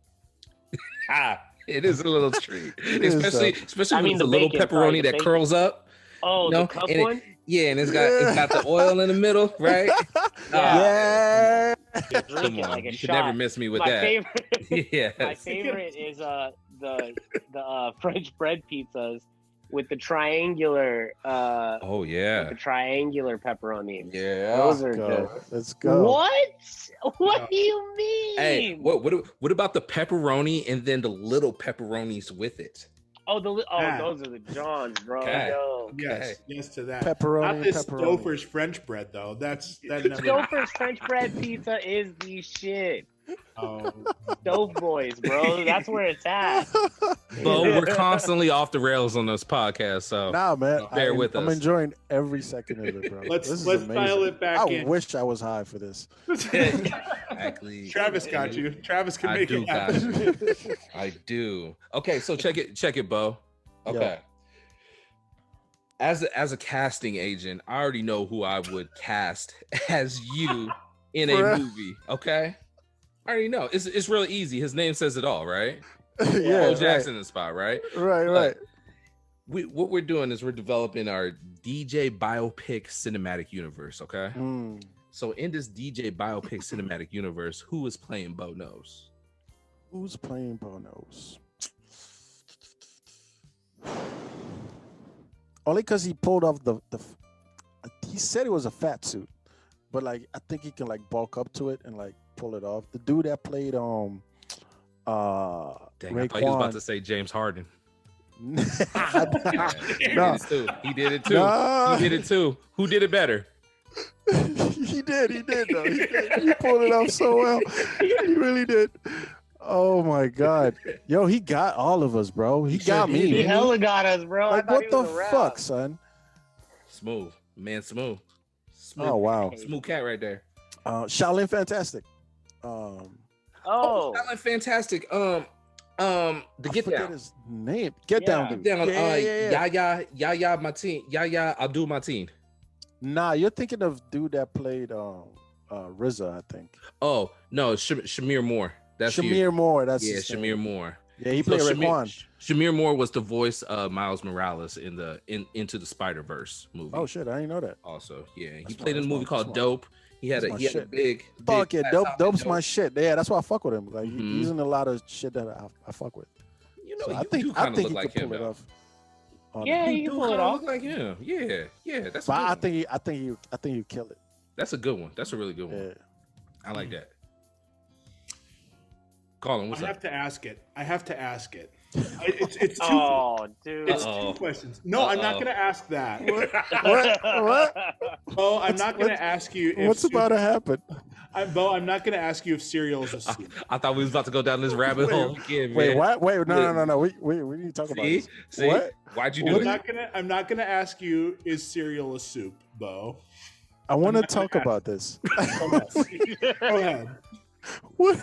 It is a little treat, is, especially I mean, with the the little bacon, pepperoni sorry, the that bacon. curls up. Oh, No, the cup and one? Yeah, and it's got the oil in the middle, right? yeah. Drink Come it on, like a you shot. could never miss me with my that. favorite. Yeah. My favorite is the French bread pizzas with the triangular Oh yeah. the triangular pepperoni. Yeah. Those are Go. good. Let's go. What? What do you mean? Hey, what about the pepperoni and then the little pepperonis with it? Ah. Those are the Johns, bro. Okay. Yo. yes to that. Pepperoni, Not this pepperoni. Stouffer's French bread though. That never. Stouffer's French bread pizza is the shit. Oh, Stove boys, bro. That's where it's at. But we're constantly off the rails on this podcast, so Nah, man. Bear with I'm us. enjoying every second of it, bro. Let's This is dial amazing. it back I in. wish I was high for this. exactly. Travis got you. Travis can I make do it got happen. you. I do. Okay, so check it, Bo. Okay. As a casting agent, I already know who I would cast as you in a Bruh. movie. Okay, I already know. It's really easy. His name says it all, right? Yeah, Bo right. Jackson in the spot, right? Right. what we're doing is we're developing our DJ biopic cinematic universe. Okay. So in this DJ biopic cinematic universe, who is playing Bo Nose? Who's playing Bo Nose? Only because he pulled off the. He said it was a fat suit, but like I think he can like bulk up to it and like pull it off. The dude that played Dang, I thought he was Raekwon. about to say James Harden. No. He did it too. No. He did it too. Who did it better? He did though. He pulled it off so well. He really did. Oh my God. Yo, he got all of us, bro. He got me. He hella got us, bro. Like, what the fuck, son? Smooth. Man, smooth. Oh wow. Smooth cat right there. Shaolin Fantastic. Shaolin Fantastic. The Get Down. His name. Get Down. Dude. Get Down. Yeah. Yaya Martin. Yaya Abdul Martin. Nah, you're thinking of dude that played RZA, I think. Oh no, Shamir Moore. That's Shamir Moore. That's Shamir Moore. Yeah, he played Raekwon. Shamir Moore was the voice of Miles Morales in the Into the Spider-Verse movie. Oh shit, I didn't know that. Also, yeah, he played in a movie called Dope. He had a big. Fuck yeah, Dope's my shit. Yeah, that's why I fuck with him. Like he's in a lot of shit that I fuck with. You know, so I think he like could him, pull it off. Yeah, he can pull it off. Look like him. Yeah. That's. But I think you kill it. That's a good one. That's a really good one. Yeah. I like that. Colin, what's up? I have to ask it. It's two. Oh, dude. It's two questions. No, I'm not going to ask that. What? Oh, I'm not going to ask you. What's about to happen? Bo, I'm not going to ask you if cereal is a soup. I thought we was about to go down this rabbit hole again. Wait, man. what? Wait, no. We need to talk about this. See? What? Why'd you do it? I'm not going to ask you, is cereal a soup, Bo? I want to talk about this. Go ahead. What?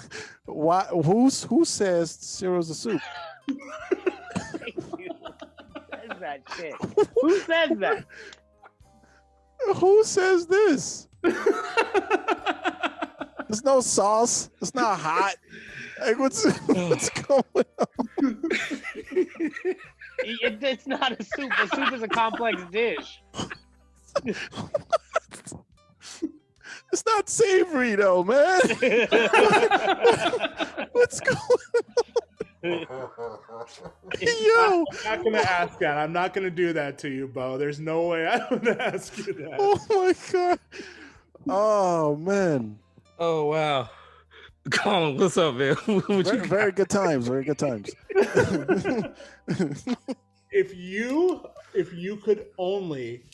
Why? Who says cereal's a soup? Who says that shit? Who says that? Who says this? There's no sauce. It's not hot. Like what's going on? It's not a soup. A soup is a complex dish. It's not savory though, man. What's going on? Yo, I'm not gonna ask that. I'm not gonna do that to you, Bo. There's no way I'm gonna ask you that. Oh my God. Oh man. Oh wow. Colin, what's up, man? Very good times. Very good times. If you could only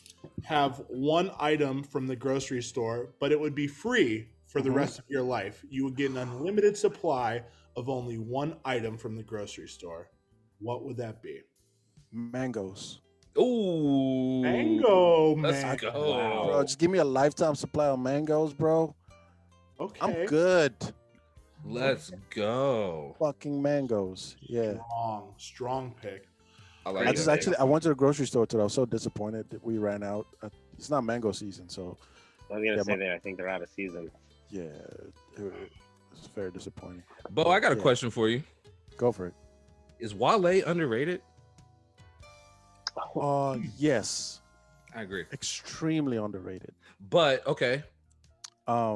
have one item from the grocery store, but it would be free for the rest of your life, you would get an unlimited supply of only one item from the grocery store. What would that be? Mangoes. Ooh. Mango, man. Let's go. Bro, just give me a lifetime supply of mangoes, bro. Okay. I'm good. Let's go. Fucking mangoes. Yeah. Strong pick. I like I went to the grocery store today. I was so disappointed that we ran out. It's not mango season, so. I was gonna say that I think they're out of season. Yeah, it's very disappointing. Bo, I got a question for you. Go for it. Is Wale underrated? Yes. I agree. Extremely underrated. But okay,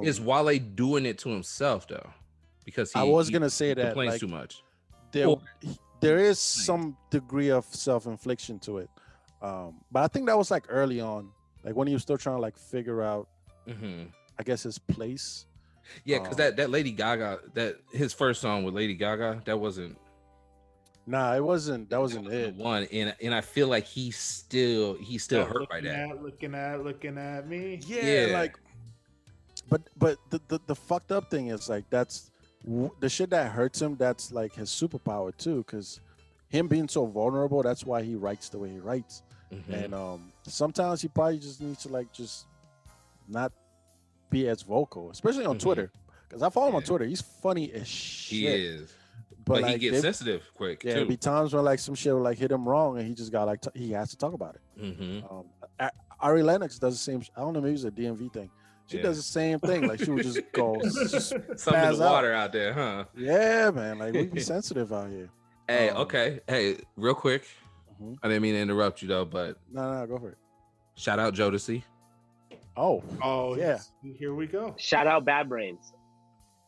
is Wale doing it to himself though? Because I was gonna say that complains like, too much. There is some degree of self-infliction to it, but I think that was like early on, like when he was still trying to like figure out, I guess his place. Yeah, because that Lady Gaga, that his first song with Lady Gaga, that wasn't. Nah, it wasn't. That wasn't it. One, and I feel like he's still hurt by that. Looking at me. Yeah, like. But the fucked up thing is like that's the shit that hurts him. That's like his superpower too, because him being so vulnerable. That's why he writes the way he writes. And sometimes he probably just needs to like just not be as vocal, especially on Twitter. Because I follow him on Twitter. He's funny as shit. He is. But like, he gets sensitive quick. Yeah, there'll be times where like some shit will like hit him wrong, and he just got like he has to talk about it. Ari Lennox does the same. I don't know, maybe it's a DMV thing. She does the same thing. Like she would just go some in the water out there, huh? Yeah, man. Like we be sensitive out here. Hey, okay. Hey, real quick. I didn't mean to interrupt you though, but No, go for it. shout out Jodeci. Oh, yeah. Here we go. Shout out Bad Brains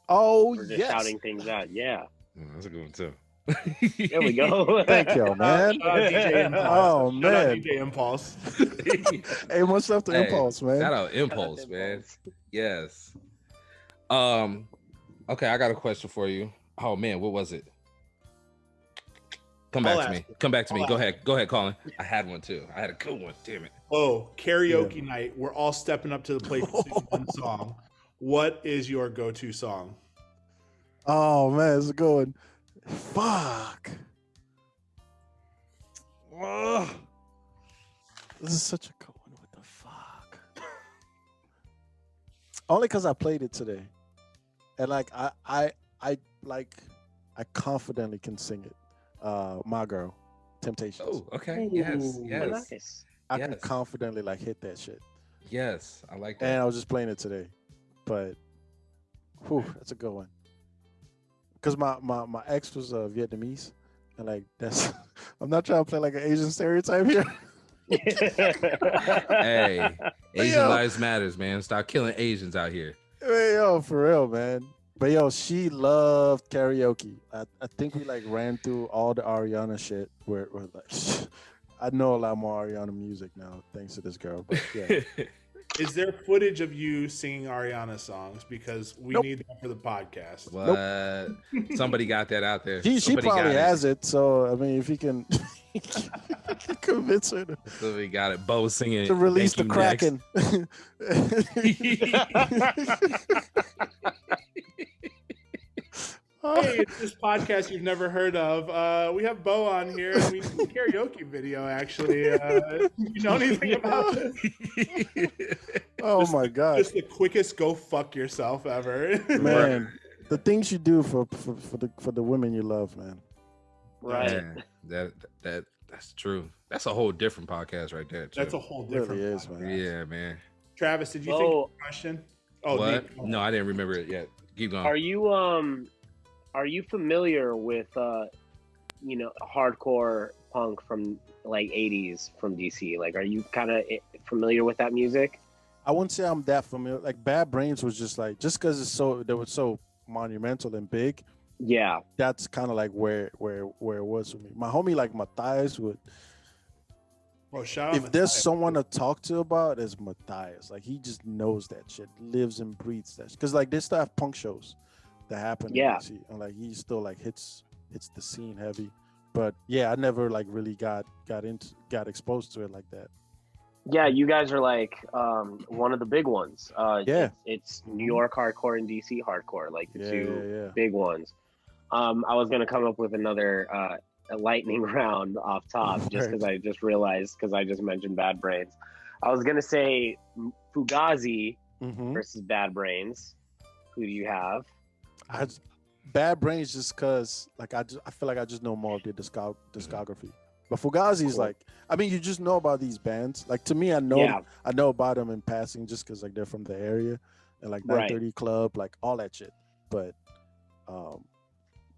Oh, for just yes. shouting things out. Yeah. That's a good one too. There we go. Thank you, man. Shout out DJ Impulse. Oh, Shout out man. DJ Impulse. Hey, much love to Hey, Impulse, man. Shout out Impulse, man. Yes. Okay, I got a question for you. Oh man, what was it? Come back to me. Come back to me. Go ahead, Colin. I had one too. I had a good one. Damn it. Oh, karaoke night. We're all stepping up to the plate to sing one song. What is your go-to song? Oh, man, it's a good one. Fuck. Ugh. This is such a good one. What the fuck? Only because I played it today. And like I confidently can sing it. My Girl, Temptations. Oh, okay. Yes. Ooh, Yes. nice. I can confidently like hit that shit. Yes. I like that. And I was just playing it today. But whew, that's a good one. Because my ex was Vietnamese. And like that's I'm not trying to play like an Asian stereotype here. Hey, Asian lives matters, man. Stop killing Asians out here. Hey, yo, for real, man. But yo, she loved karaoke. I think we like ran through all the Ariana shit. Where like, I know a lot more Ariana music now thanks to this girl. But yeah, Is there footage of you singing Ariana songs? Because we need that for the podcast. What? Somebody got that out there. she Somebody probably got has it. So I mean, if he can convince her Somebody got it. Bo singing to release the Thank You Kraken. Hey, it's this podcast you've never heard of. We have Bo on here, and we do a karaoke video, actually. You know anything about this? Oh my god, Just the quickest go fuck yourself ever. man! The things you do for the women you love, man. Right. Man, that's true. That's a whole different podcast right there. Too. That's a whole It really different is, podcast. man. Yeah, man. Travis, did you think of the question? Oh, What? Nate. No, I didn't remember it yet. Keep going. Are you familiar with hardcore punk from like 80s from DC? Like, are you kind of familiar with that music? I wouldn't say I'm that familiar. Like Bad Brains was just because they were so monumental and big. Yeah. That's kind of like where it was for me. My homie like Matthias would. Oh, shout out If there's Matthias. someone to talk to about, it's Matthias. Like he just knows that shit, lives and breathes that. Because like they still have punk shows that happen. Yeah. In DC, and like he still like hits the scene heavy. But yeah, I never like really got exposed to it like that. Yeah, you guys are like one of the big ones. Yeah. It's New York hardcore and DC hardcore, like the two Yeah. big ones. I was gonna come up with another a lightning round off top, just because I just realized, because I just mentioned Bad Brains. I was gonna say Fugazi versus Bad Brains. Who do you have? Bad Brains just because like I feel like I just know more of their discography. But Fugazi's like, I mean, you just know about these bands. Like to me, I know about them in passing just because like they're from the area and like 930 Club, like all that shit. But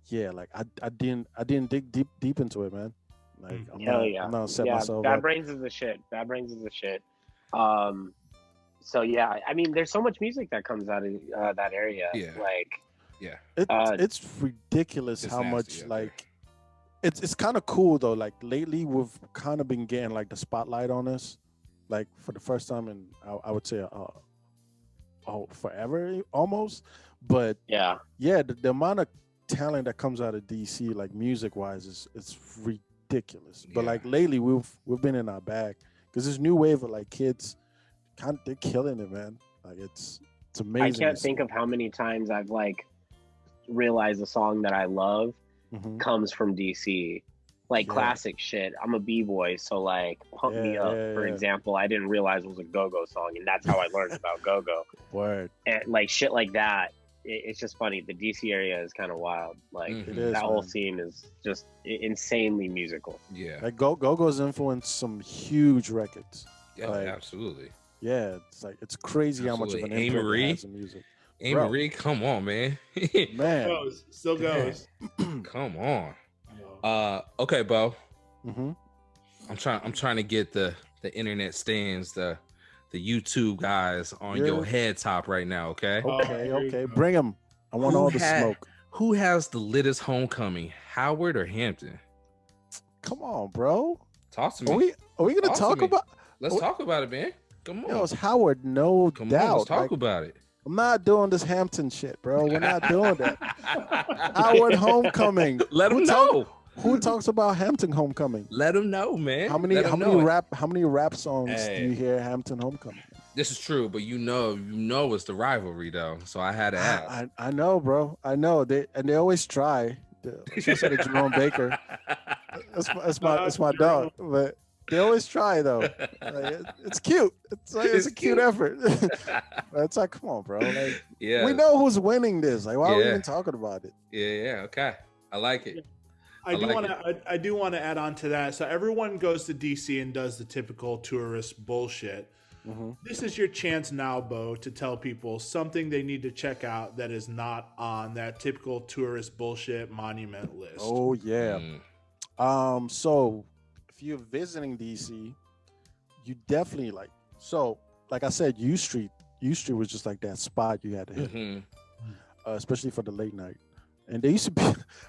yeah, like I didn't dig deep into it, man. Like I'm not set myself Bad up. Brains is the shit. Bad Brains is the shit. So yeah, I mean, there's so much music that comes out of that area. Yeah. Like, Yeah. It's ridiculous It's how nasty much out like it's kind of cool though. Like lately we've kind of been getting like the spotlight on us, like for the first time in I would say forever almost. But yeah, the amount of talent that comes out of DC, like music wise, it's ridiculous. But like lately we've been in our bag because this new wave of like kids, they're killing it, man. Like it's amazing. I can't think of how many times I've like realized a song that I love comes from DC, like classic shit. I'm a b-boy, so like Pump Me Up, for example, I didn't realize it was a go-go song, and that's how I learned about go-go. Word. And like shit like that, it's just funny. The DC area is kind of wild. Like that whole scene is just insanely musical. Yeah, like Go-Go's influenced some huge records. Yeah, like, absolutely. Yeah, it's like it's crazy how much of an impact it has in music. Marie, come on, man. Still goes. Come on. Okay, Bo. I'm trying to get the internet stands, the YouTube guys on your head top right now. Okay. Okay. Bring them. I want all the smoke. Who has the littest homecoming, Howard or Hampton? Come on, bro. Talk to me. Are we gonna talk about? Let's talk about it, man. Come on. Yo, it's Howard, no doubt. Let's talk about it. I'm not doing this Hampton shit, bro. We're not doing that. Howard homecoming. Let them know. Who talks about Hampton homecoming? Let them know, man. How many rap songs do you hear Hampton homecoming? This is true, but you know it's the rivalry though. So I had to ask. I know, bro. I know. They always try. Especially Jerome Baker. It's my dog, but they always try though. Like, it's cute. It's a cute effort. It's like, come on, bro. Like, we know who's winning this. Like, why are we even talking about it? Yeah. Okay, I like it. I do want to add on to that. So everyone goes to DC and does the typical tourist bullshit. Mm-hmm. This is your chance now, Bo, to tell people something they need to check out that is not on that typical tourist bullshit monument list. Oh yeah. So if you're visiting DC, you definitely like I said, U Street was just like that spot you had to hit, especially for the late night. And they used to be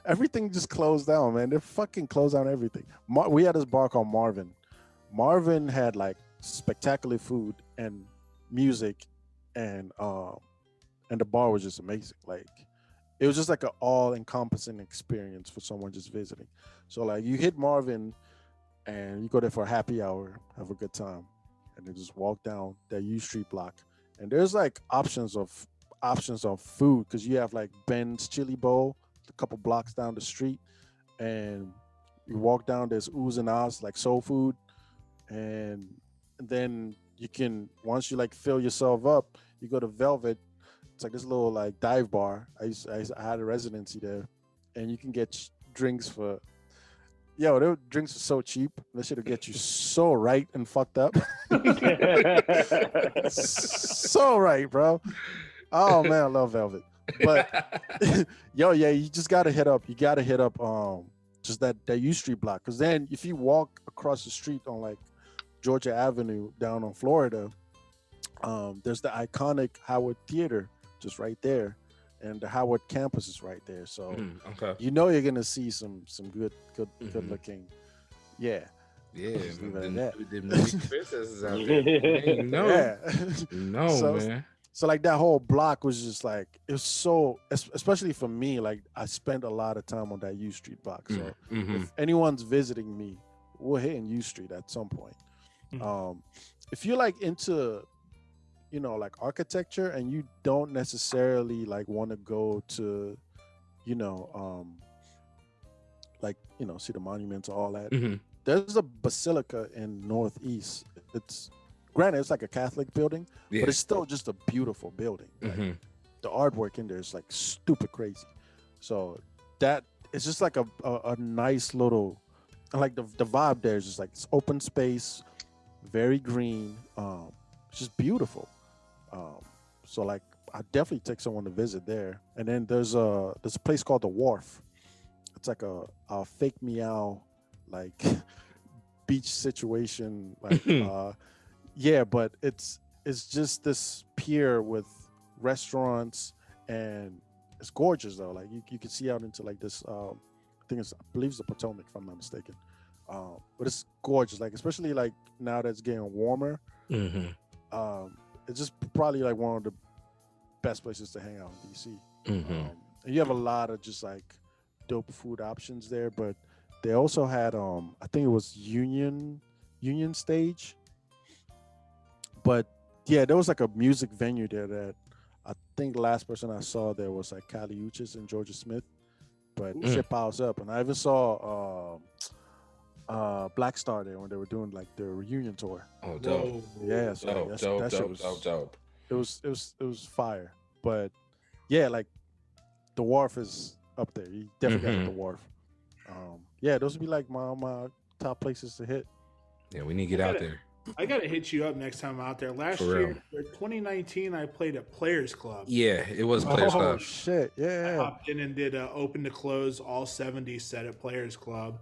everything just closed down, man. They fucking closed down everything. We had this bar called Marvin. Marvin had like spectacular food and music, and the bar was just amazing. Like, it was just like an all-encompassing experience for someone just visiting. So like, you hit Marvin and you go there for a happy hour, have a good time, and then just walk down that U Street block. And there's like options of food, because you have like Ben's Chili Bowl a couple blocks down the street, and you walk down, there's Oohs and Ahs, like soul food, and then you can, once you like fill yourself up, you go to Velvet. It's like this little like dive bar. I had a residency there, and you can get drinks for, their drinks are so cheap. They should get you so right and fucked up. So right, bro. Oh man, I love Velvet. But you just gotta hit up. You gotta hit up just that U Street block, because then if you walk across the street on like Georgia Avenue down on Florida, there's the iconic Howard Theater just right there, and the Howard campus is right there. So you're gonna see some good looking, the movie princesses out there. Man. So like that whole block was just like, it was so, especially for me, like I spent a lot of time on that U Street block. So if anyone's visiting me, we're hitting U Street at some point. If you're like into, like architecture, and you don't necessarily like want to go to, see the monuments, all that. There's a basilica in Northeast. Granted, it's like a Catholic building, but it's still just a beautiful building. Like, the artwork in there is like stupid crazy. So that it's just like a nice little, like the vibe there is just like it's open space, very green, it's just beautiful. So like I definitely take someone to visit there. And then there's a place called the Wharf. It's like a fake meow like beach situation, like but it's just this pier with restaurants, and it's gorgeous though. Like you can see out into like this I believe it's the Potomac, if I'm not mistaken. But it's gorgeous, like especially like now that it's getting warmer. It's just probably like one of the best places to hang out in DC. And you have a lot of just like dope food options there, but they also had I think it was Union Stage. But yeah, there was like a music venue there that I think the last person I saw there was like Kali Uchis and Georgia Smith. But shit piles up. And I even saw Black Star there when they were doing like their reunion tour. Oh, dope. Yeah, so dope. It was fire. But yeah, like the Wharf is up there. You definitely got to hit the Wharf. Those would be like my top places to hit. Yeah, we need to get out there. I gotta hit you up next time I'm out there. Last year, 2019, I played at Players Club. Yeah, it was Players Club. Oh shit, yeah. I hopped in and did a open to close all 70s set at Players Club,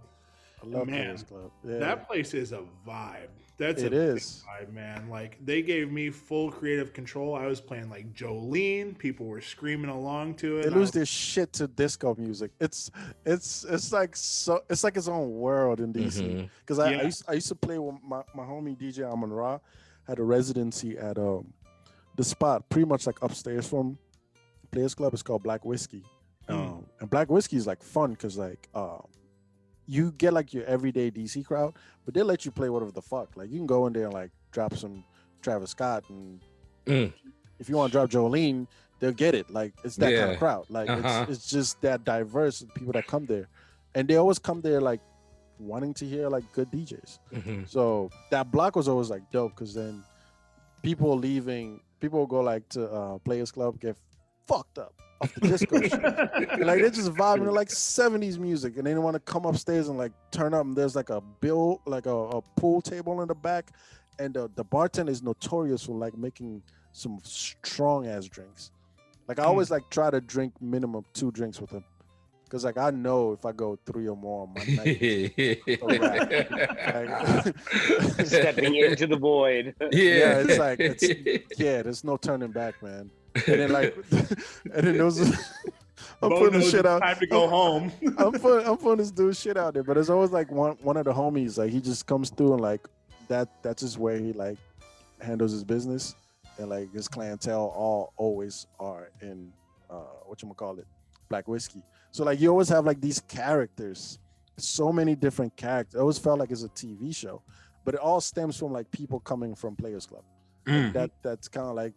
I love Man, Players Club. Yeah, That place is a vibe. That's it a big is. vibe, man. Like they gave me full creative control. I was playing like Jolene. People were screaming along to it. They and I lose was, their shit to disco music. It's like so. It's like its own world in DC. Because Yeah. I used to play with my homie DJ Amon Ra. Had a residency at the spot pretty much like upstairs from Players Club. It's called Black Whiskey. And Black Whiskey is like fun because like you get like your everyday DC crowd, but they let you play whatever the fuck. Like you can go in there and like drop some Travis Scott, and if you want to drop Jolene, they'll get it. Like it's that kind of crowd. Like it's just that diverse of people that come there, and they always come there like wanting to hear like good DJs. So that block was always like dope because then people will go like to Players Club, get fucked up off the disco shit. And, like they're just vibing to like 70s music, and they want to come upstairs and like turn up, and there's like a pool table in the back, and the bartender is notorious for like making some strong ass drinks. Like I always like try to drink minimum 2 drinks with him, because like I know if I go 3 or more, my night is a wrap. Like, Stepping into the void. yeah, it's like there's no turning back, man. And then like, and then there was, I'm putting the shit out. Time to go home. I'm putting this dude's shit out there, but it's always like one of the homies, like he just comes through and like that's just where he like handles his business, and like his clientele all always are in whatchamacallit, Black Whiskey. So like you always have like these characters, so many different characters. It always felt like it's a TV show, but it all stems from like people coming from Players Club. Like that's kind of like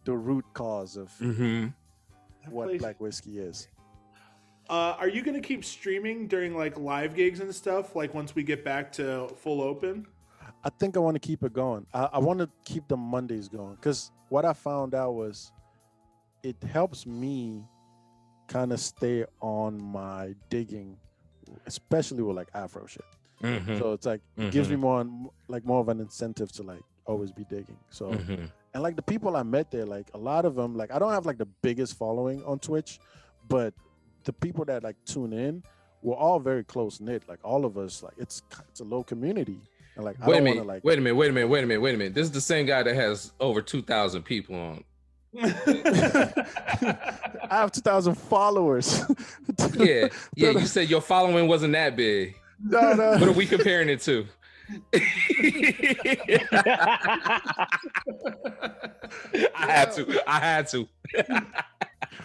the root cause of what Black Whiskey is. Are you going to keep streaming during like live gigs and stuff? Like once we get back to full open? I think I want to keep it going. I want to keep the Mondays going, because what I found out was it helps me kind of stay on my digging, especially with like Afro shit. So it's like it gives me more of an incentive to like always be digging. So and like the people I met there, like a lot of them, like I don't have like the biggest following on Twitch, but the people that like tune in, we're all very close knit. Like all of us, like it's a low community. And like wait a minute. This is the same guy that has over 2,000 people on. I have 2,000 followers. Yeah. You said your following wasn't that big. No. What are we comparing it to? I had to.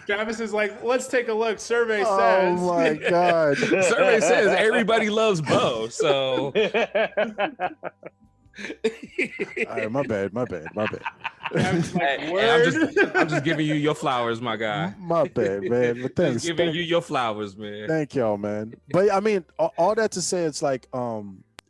Travis is like, let's take a look. Survey says. Oh my god. Survey says everybody loves Bo. So. All right, my bad. Hey, I'm just giving you your flowers, my guy. My bad, man. But thanks. Just giving you your flowers, man. Thank y'all, man. But I mean, all that to say, it's like,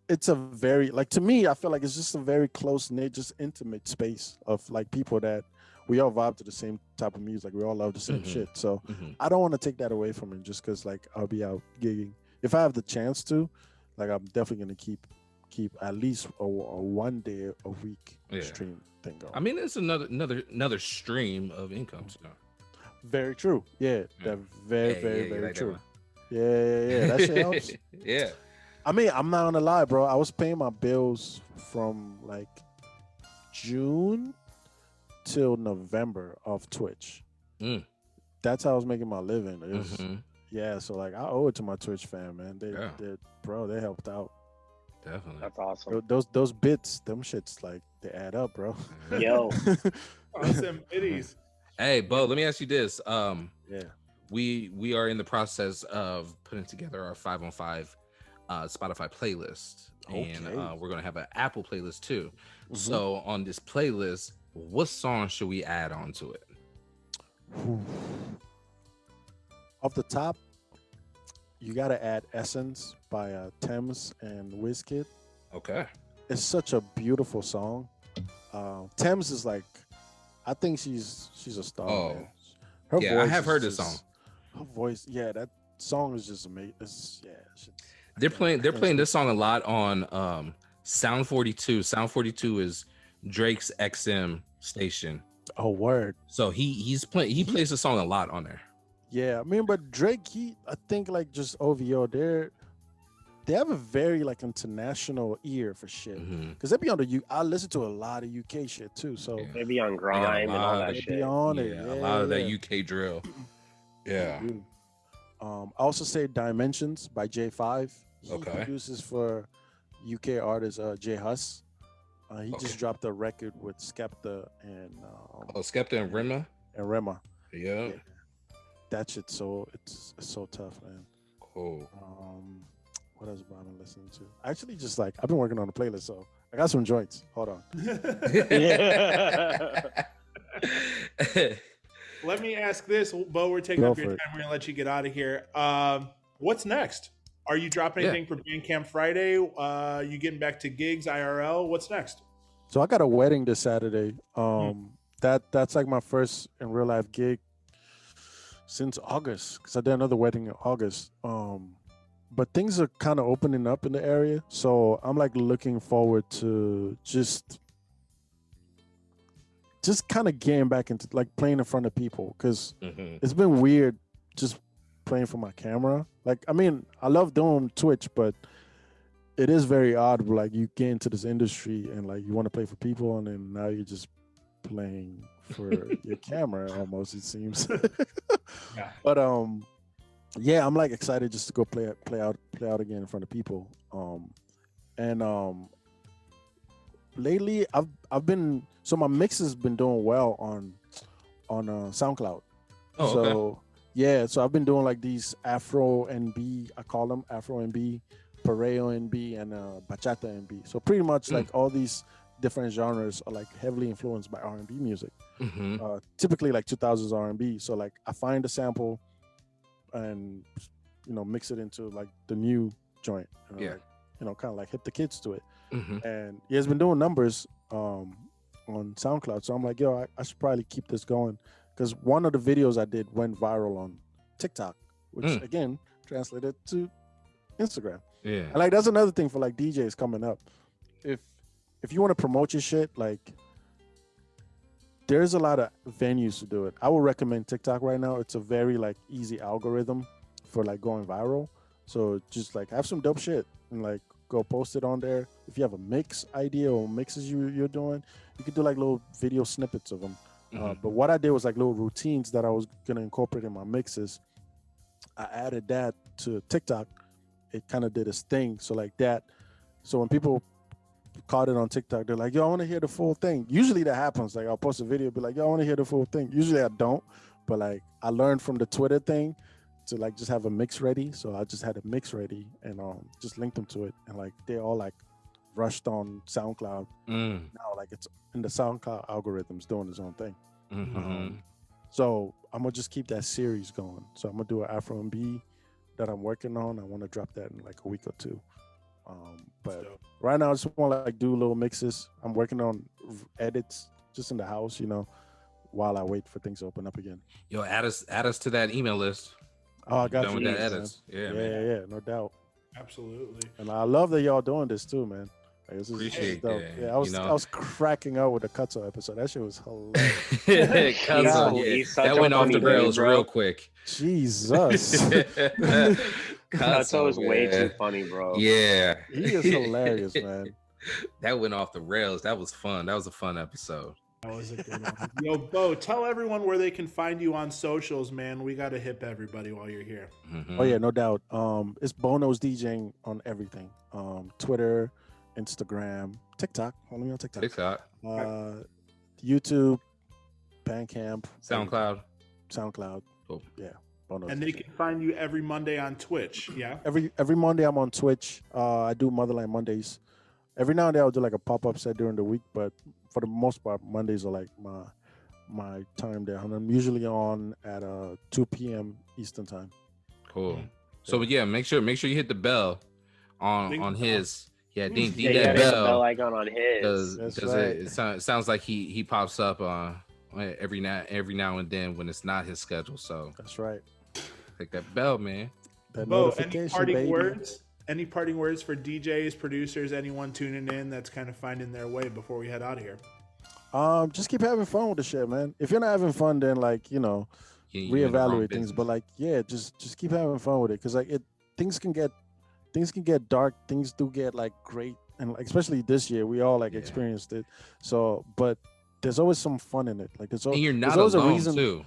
it's a very, like, to me, I feel like it's just a very close knit, just intimate space of like people that we all vibe to the same type of music. We all love the same shit. So I don't want to take that away from it just because like I'll be out gigging. If I have the chance to, like, I'm definitely gonna keep at least a 1 day a week stream thing going. I mean, it's another stream of income. So. Very true. Yeah, that very like true. Yeah. That shit helps. Yeah. I mean, I'm not gonna lie, bro. I was paying my bills from like June till November of Twitch. That's how I was making my living. It was, yeah, so like I owe it to my Twitch fam, man. They helped out. Definitely. That's awesome. Those bits, them shits, like they add up, bro. Yo. Awesome biddies. Hey, Bo, let me ask you this. Yeah. We are in the process of putting together our 5-on-5 Spotify playlist. Okay. And we're gonna have an Apple playlist too. So on this playlist, what song should we add on to it? Off the top, you gotta add Essence by Thames and Wizkid. Okay. It's such a beautiful song. Thames is like, I think she's a star. Oh, man. Her yeah, I have heard this song. Her voice, yeah, that song is just amazing. They're playing this song a lot on Sound 42. Sound 42 is Drake's XM station. Oh, word. So he plays the song a lot on there. Yeah, I mean, but Drake, I think like just OVO, they have a very like international ear for shit. Because they be on the I listen to a lot of UK shit too. So Maybe on They got a grime and all lot that of- they shit. be on Yeah, it. Yeah, a lot of that yeah. UK drill. Yeah. Dude. I also say Dimensions by J5. He Okay. produces for UK artist J Hus. He Okay. just dropped a record with Skepta and Skepta and Rema. Rema. Yeah. Yeah. That shit it's so tough, man. Cool. What else have I been listening to? Actually, just like I've been working on a playlist, so I got some joints. Hold on. Let me ask this, Bo. We're taking Go up your for time. it. We're gonna let you get out of here. What's next? Are you dropping Yeah. anything for Bandcamp Friday? You getting back to gigs, IRL? What's next? So I got a wedding this Saturday. That's like my first in real life gig since August, because I did another wedding in August. But things are kind of opening up in the area, so I'm like looking forward to just kind of getting back into like playing in front of people, because it's been weird just playing for my camera. Like, I mean, I love doing Twitch, but it is very odd. Like, you get into this industry and like you want to play for people, and then now you're just playing for your camera almost, it seems. Yeah. But yeah, I'm like excited just to go play out again in front of people. And lately I've been, so my mix has been doing well on SoundCloud. Oh, so okay. yeah, so I've been doing like these Afro NB, I call them Afro NB, Pareo NB, and Bachata NB. So pretty much like all these different genres are like heavily influenced by R&B music. Typically like 2000s R&B. So like I find a sample and mix it into like the new joint. Like, kind of like hit the kids to it. And he has been doing numbers on SoundCloud. So I'm like, yo, I should probably keep this going, because one of the videos I did went viral on TikTok, which again translated to Instagram. Yeah. And like that's another thing for like DJs coming up. If you want to promote your shit, like there's a lot of venues to do it. I would recommend TikTok right now. It's a very like easy algorithm for like going viral. So just like have some dope shit and like go post it on there. If you have a mix idea or mixes you're doing, you could do like little video snippets of them. But what I did was like little routines that I was gonna incorporate in my mixes. I added that to TikTok. It kind of did its thing. So like that. So when people caught it on TikTok, they're like, yo, I want to hear the full thing. Usually that happens. Like I'll post a video, be like, yo, I want to hear the full thing. Usually I don't, but like I learned from the Twitter thing to like just have a mix ready. So I just had a mix ready and just linked them to it. And like they all like rushed on SoundCloud. Now like it's in the SoundCloud algorithms doing its own thing. So I'm gonna just keep that series going. So I'm gonna do an Afro and that I'm working on. I want to drop that in like a week or two. But right now I just want to like do little mixes. I'm working on edits just in the house, while I wait for things to open up again. Yo, add us to that email list. Oh, I got Done you. with that man. edits. Yeah, Yeah, no doubt. Absolutely. And I love that y'all doing this too, man. Like, this is Appreciate dope. that. Yeah, I was cracking up with the Cutso episode. That shit was hilarious. He's such that a went off funny the dude, rails bro. real quick. Jesus. Cutso is way man. too funny, bro. Yeah. He is hilarious, man. That went off the rails. That was fun. That was a fun episode. That was a good one. Yo, Bo, tell everyone where they can find you on socials, man. We got to hip everybody while you're here. Oh yeah, no doubt. It's Bono's DJing on everything. Twitter, Instagram, TikTok. Only on TikTok. YouTube, Bandcamp, SoundCloud. Cool. Yeah. Bono's And they DJing. can find you every Monday on Twitch. Yeah. Every Monday I'm on Twitch. I do Motherland Mondays. Every now and then I'll do like a pop-up set during the week, but for the most part, Mondays are like my time there. And I'm usually on at 2 p.m. Eastern time. Cool. So yeah, make sure you hit the bell on his. Yeah, ding Yeah, you that gotta hit the bell. bell icon on his. That's Because right. it sounds like he pops up every now and then when it's not his schedule. So That's right. click that bell, man. That Bo, any notification, parting baby. words? Any parting words for DJs, producers, anyone tuning in that's kind of finding their way before we head out of here? Just keep having fun with the shit, man. If you're not having fun, then like You in the wrong reevaluate things. business. But like, yeah, just keep having fun with it, because like things can get things can get dark. Things do get like great, and like, especially this year, we all like Yeah. experienced it. So, but there's always some fun in it. Like And there's you're not always alone a reason. too.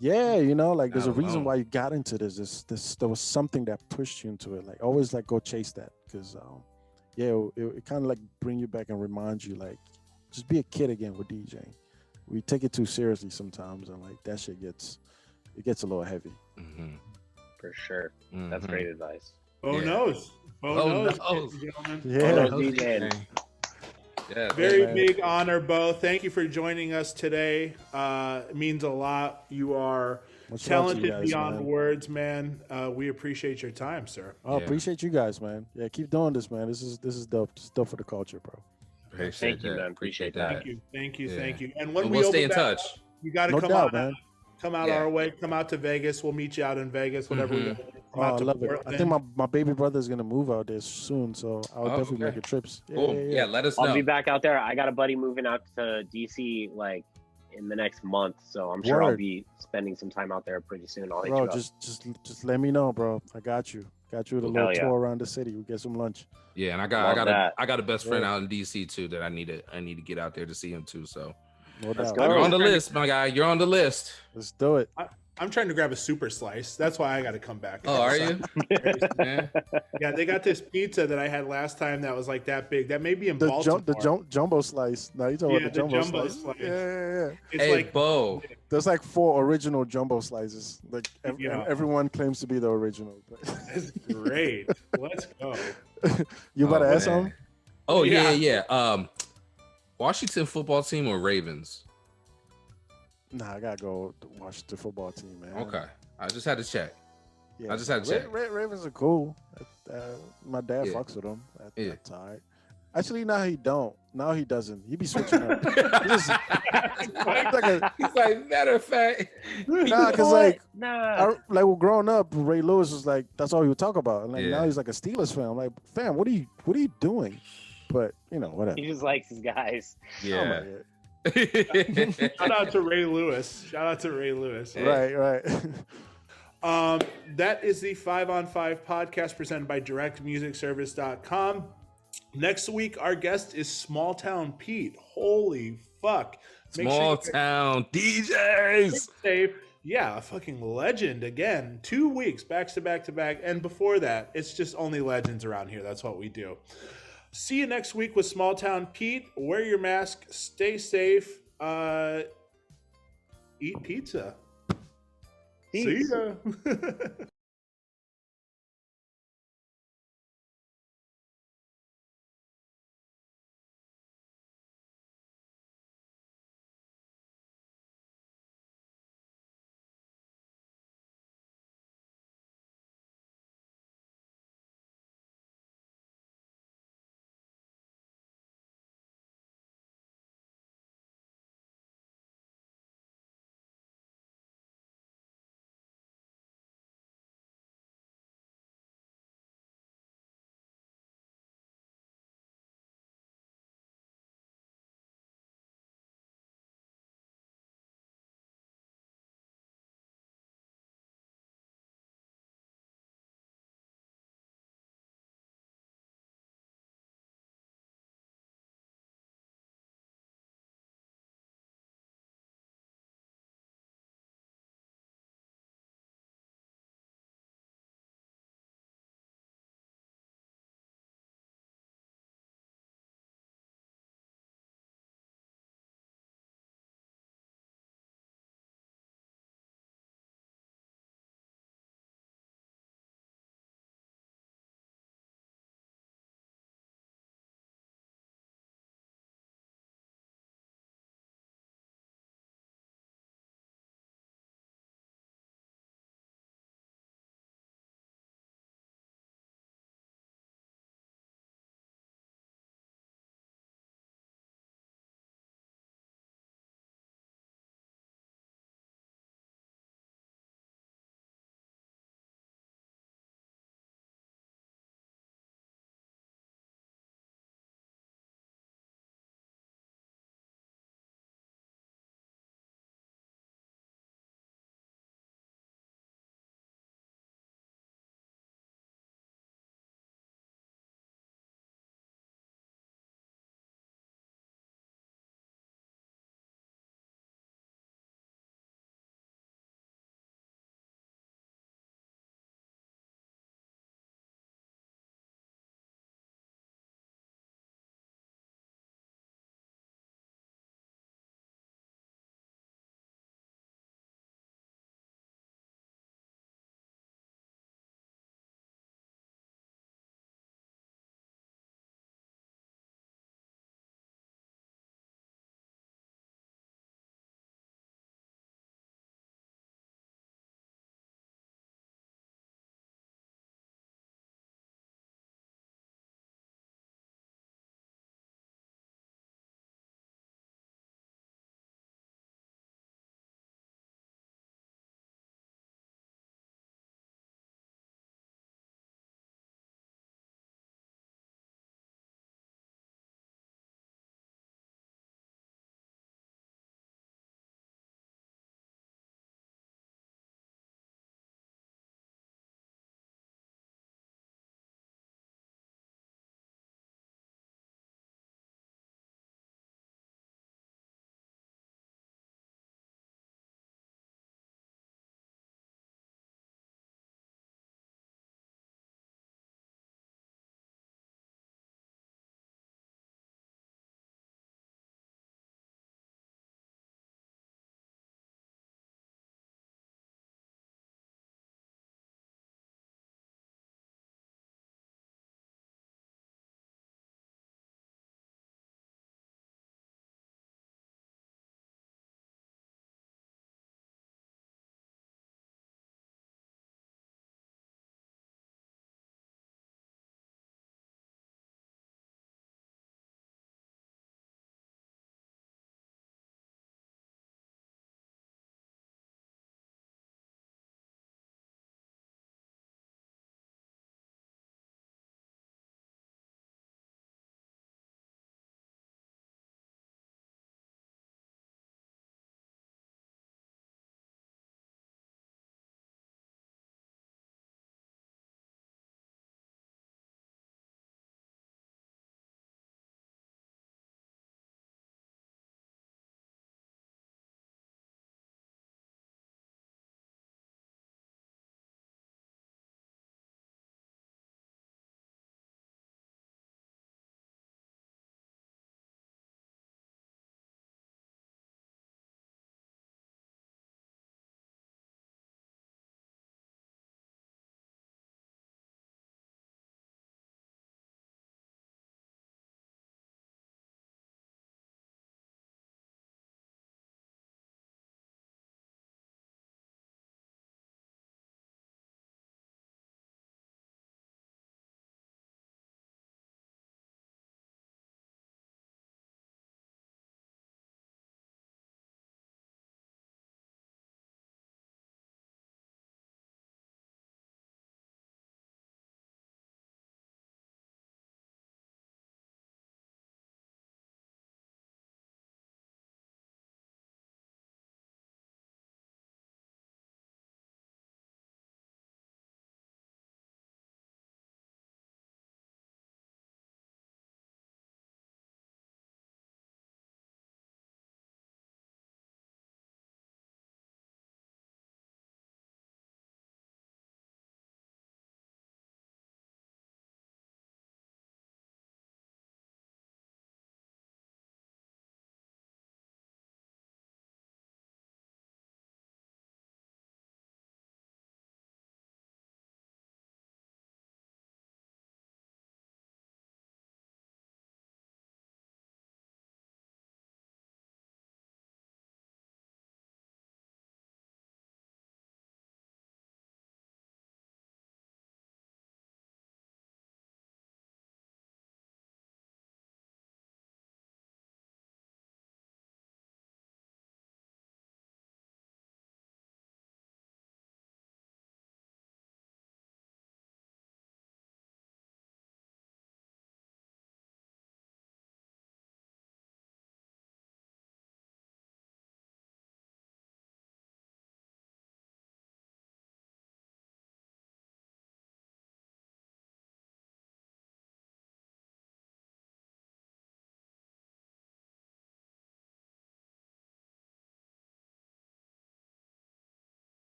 Yeah, you know, like there's a Not reason alone. why you got into this. There was something that pushed you into it. Like always, like go chase that because, yeah, it kind of like bring you back and remind you like just be a kid again with DJing. We take it too seriously sometimes, and like that shit gets a little heavy. Mm-hmm. For sure. That's Mhm. great advice. Oh Yeah. knows. Oh, Oh knows. knows. ladies and gentlemen. Yeah, Oh, DJing. Yeah, Very man. big honor, Bo. Thank you for joining us today. It means a lot. You are much love to you talented guys, beyond man. words, man. We appreciate your time, sir. Oh, Yeah. appreciate you guys, man. Yeah, keep doing this, man. This is dope. It's dope for the culture, bro. Appreciate Thank you, that. man. Appreciate that. Thank you, thank you, Yeah. thank you. And when And we we'll open stay in back touch. up, you got to No come doubt, out, man. come out Yeah. our way. Come out to Vegas. We'll meet you out in Vegas. Whatever we Mhm. do. Come Oh, out I to love it. I Portland. think my baby brother is gonna move out there soon, so I'll Oh, definitely okay. make a trips. Yeah, Cool. yeah, Yeah, yeah. let us I'll know. be back out there. I got a buddy moving out to DC like in the next month, so I'm sure I'll Word. be spending some time out there pretty soon. I'll hit Bro, you up. just let me know, bro. I got you. Got you with a Hell little yeah. tour around the city. We get some lunch. Yeah, and I Love got that. a best friend Yeah. out in DC too that I need to get out there to see him too. So No Let's doubt. go. you're on the trying to- list, my guy. You're on the list. Let's do it. I'm trying to grab a super slice. That's why I got to come back. Oh, are you? Yeah. Yeah, they got this pizza that I had last time that was like that big. That may be in The Baltimore. jumbo slice. No, you talking Yeah, about the jumbo, slice. Yeah, yeah. It's Hey, like Bo. There's like 4 original jumbo slices. Like Yeah. and everyone claims to be the original. But that's great. Let's go. you about to ask man. something? Oh Yeah. yeah. Washington football team or Ravens? Nah, I gotta go watch the football team, man. Okay, I just had to check. Yeah, I just had to check. Ravens are cool. My dad Yeah. fucks with them. Yeah. That's all right. Actually, now he don't. Now he doesn't. He be switching up. He just, He's like, matter of fact, nah, cause like, Nah. like well, growing up, Ray Lewis was like, that's all he would talk about. And like Yeah. now he's like a Steelers fan. I'm like, fam, what are you doing? But you know, whatever. He just likes his guys. yeah. Shout out to Ray Lewis. Right. That is the 5 on 5 podcast presented by directmusicservice.com. Next week, our guest is Small Town Pete. Holy fuck. Make Small sure you town DJs. safe. Yeah, a fucking legend again. 2 weeks back to back to back. And before that, it's just only legends around here. That's what we do. See you next week with Small Town Pete. Wear your mask. Stay safe. Eat pizza. See ya.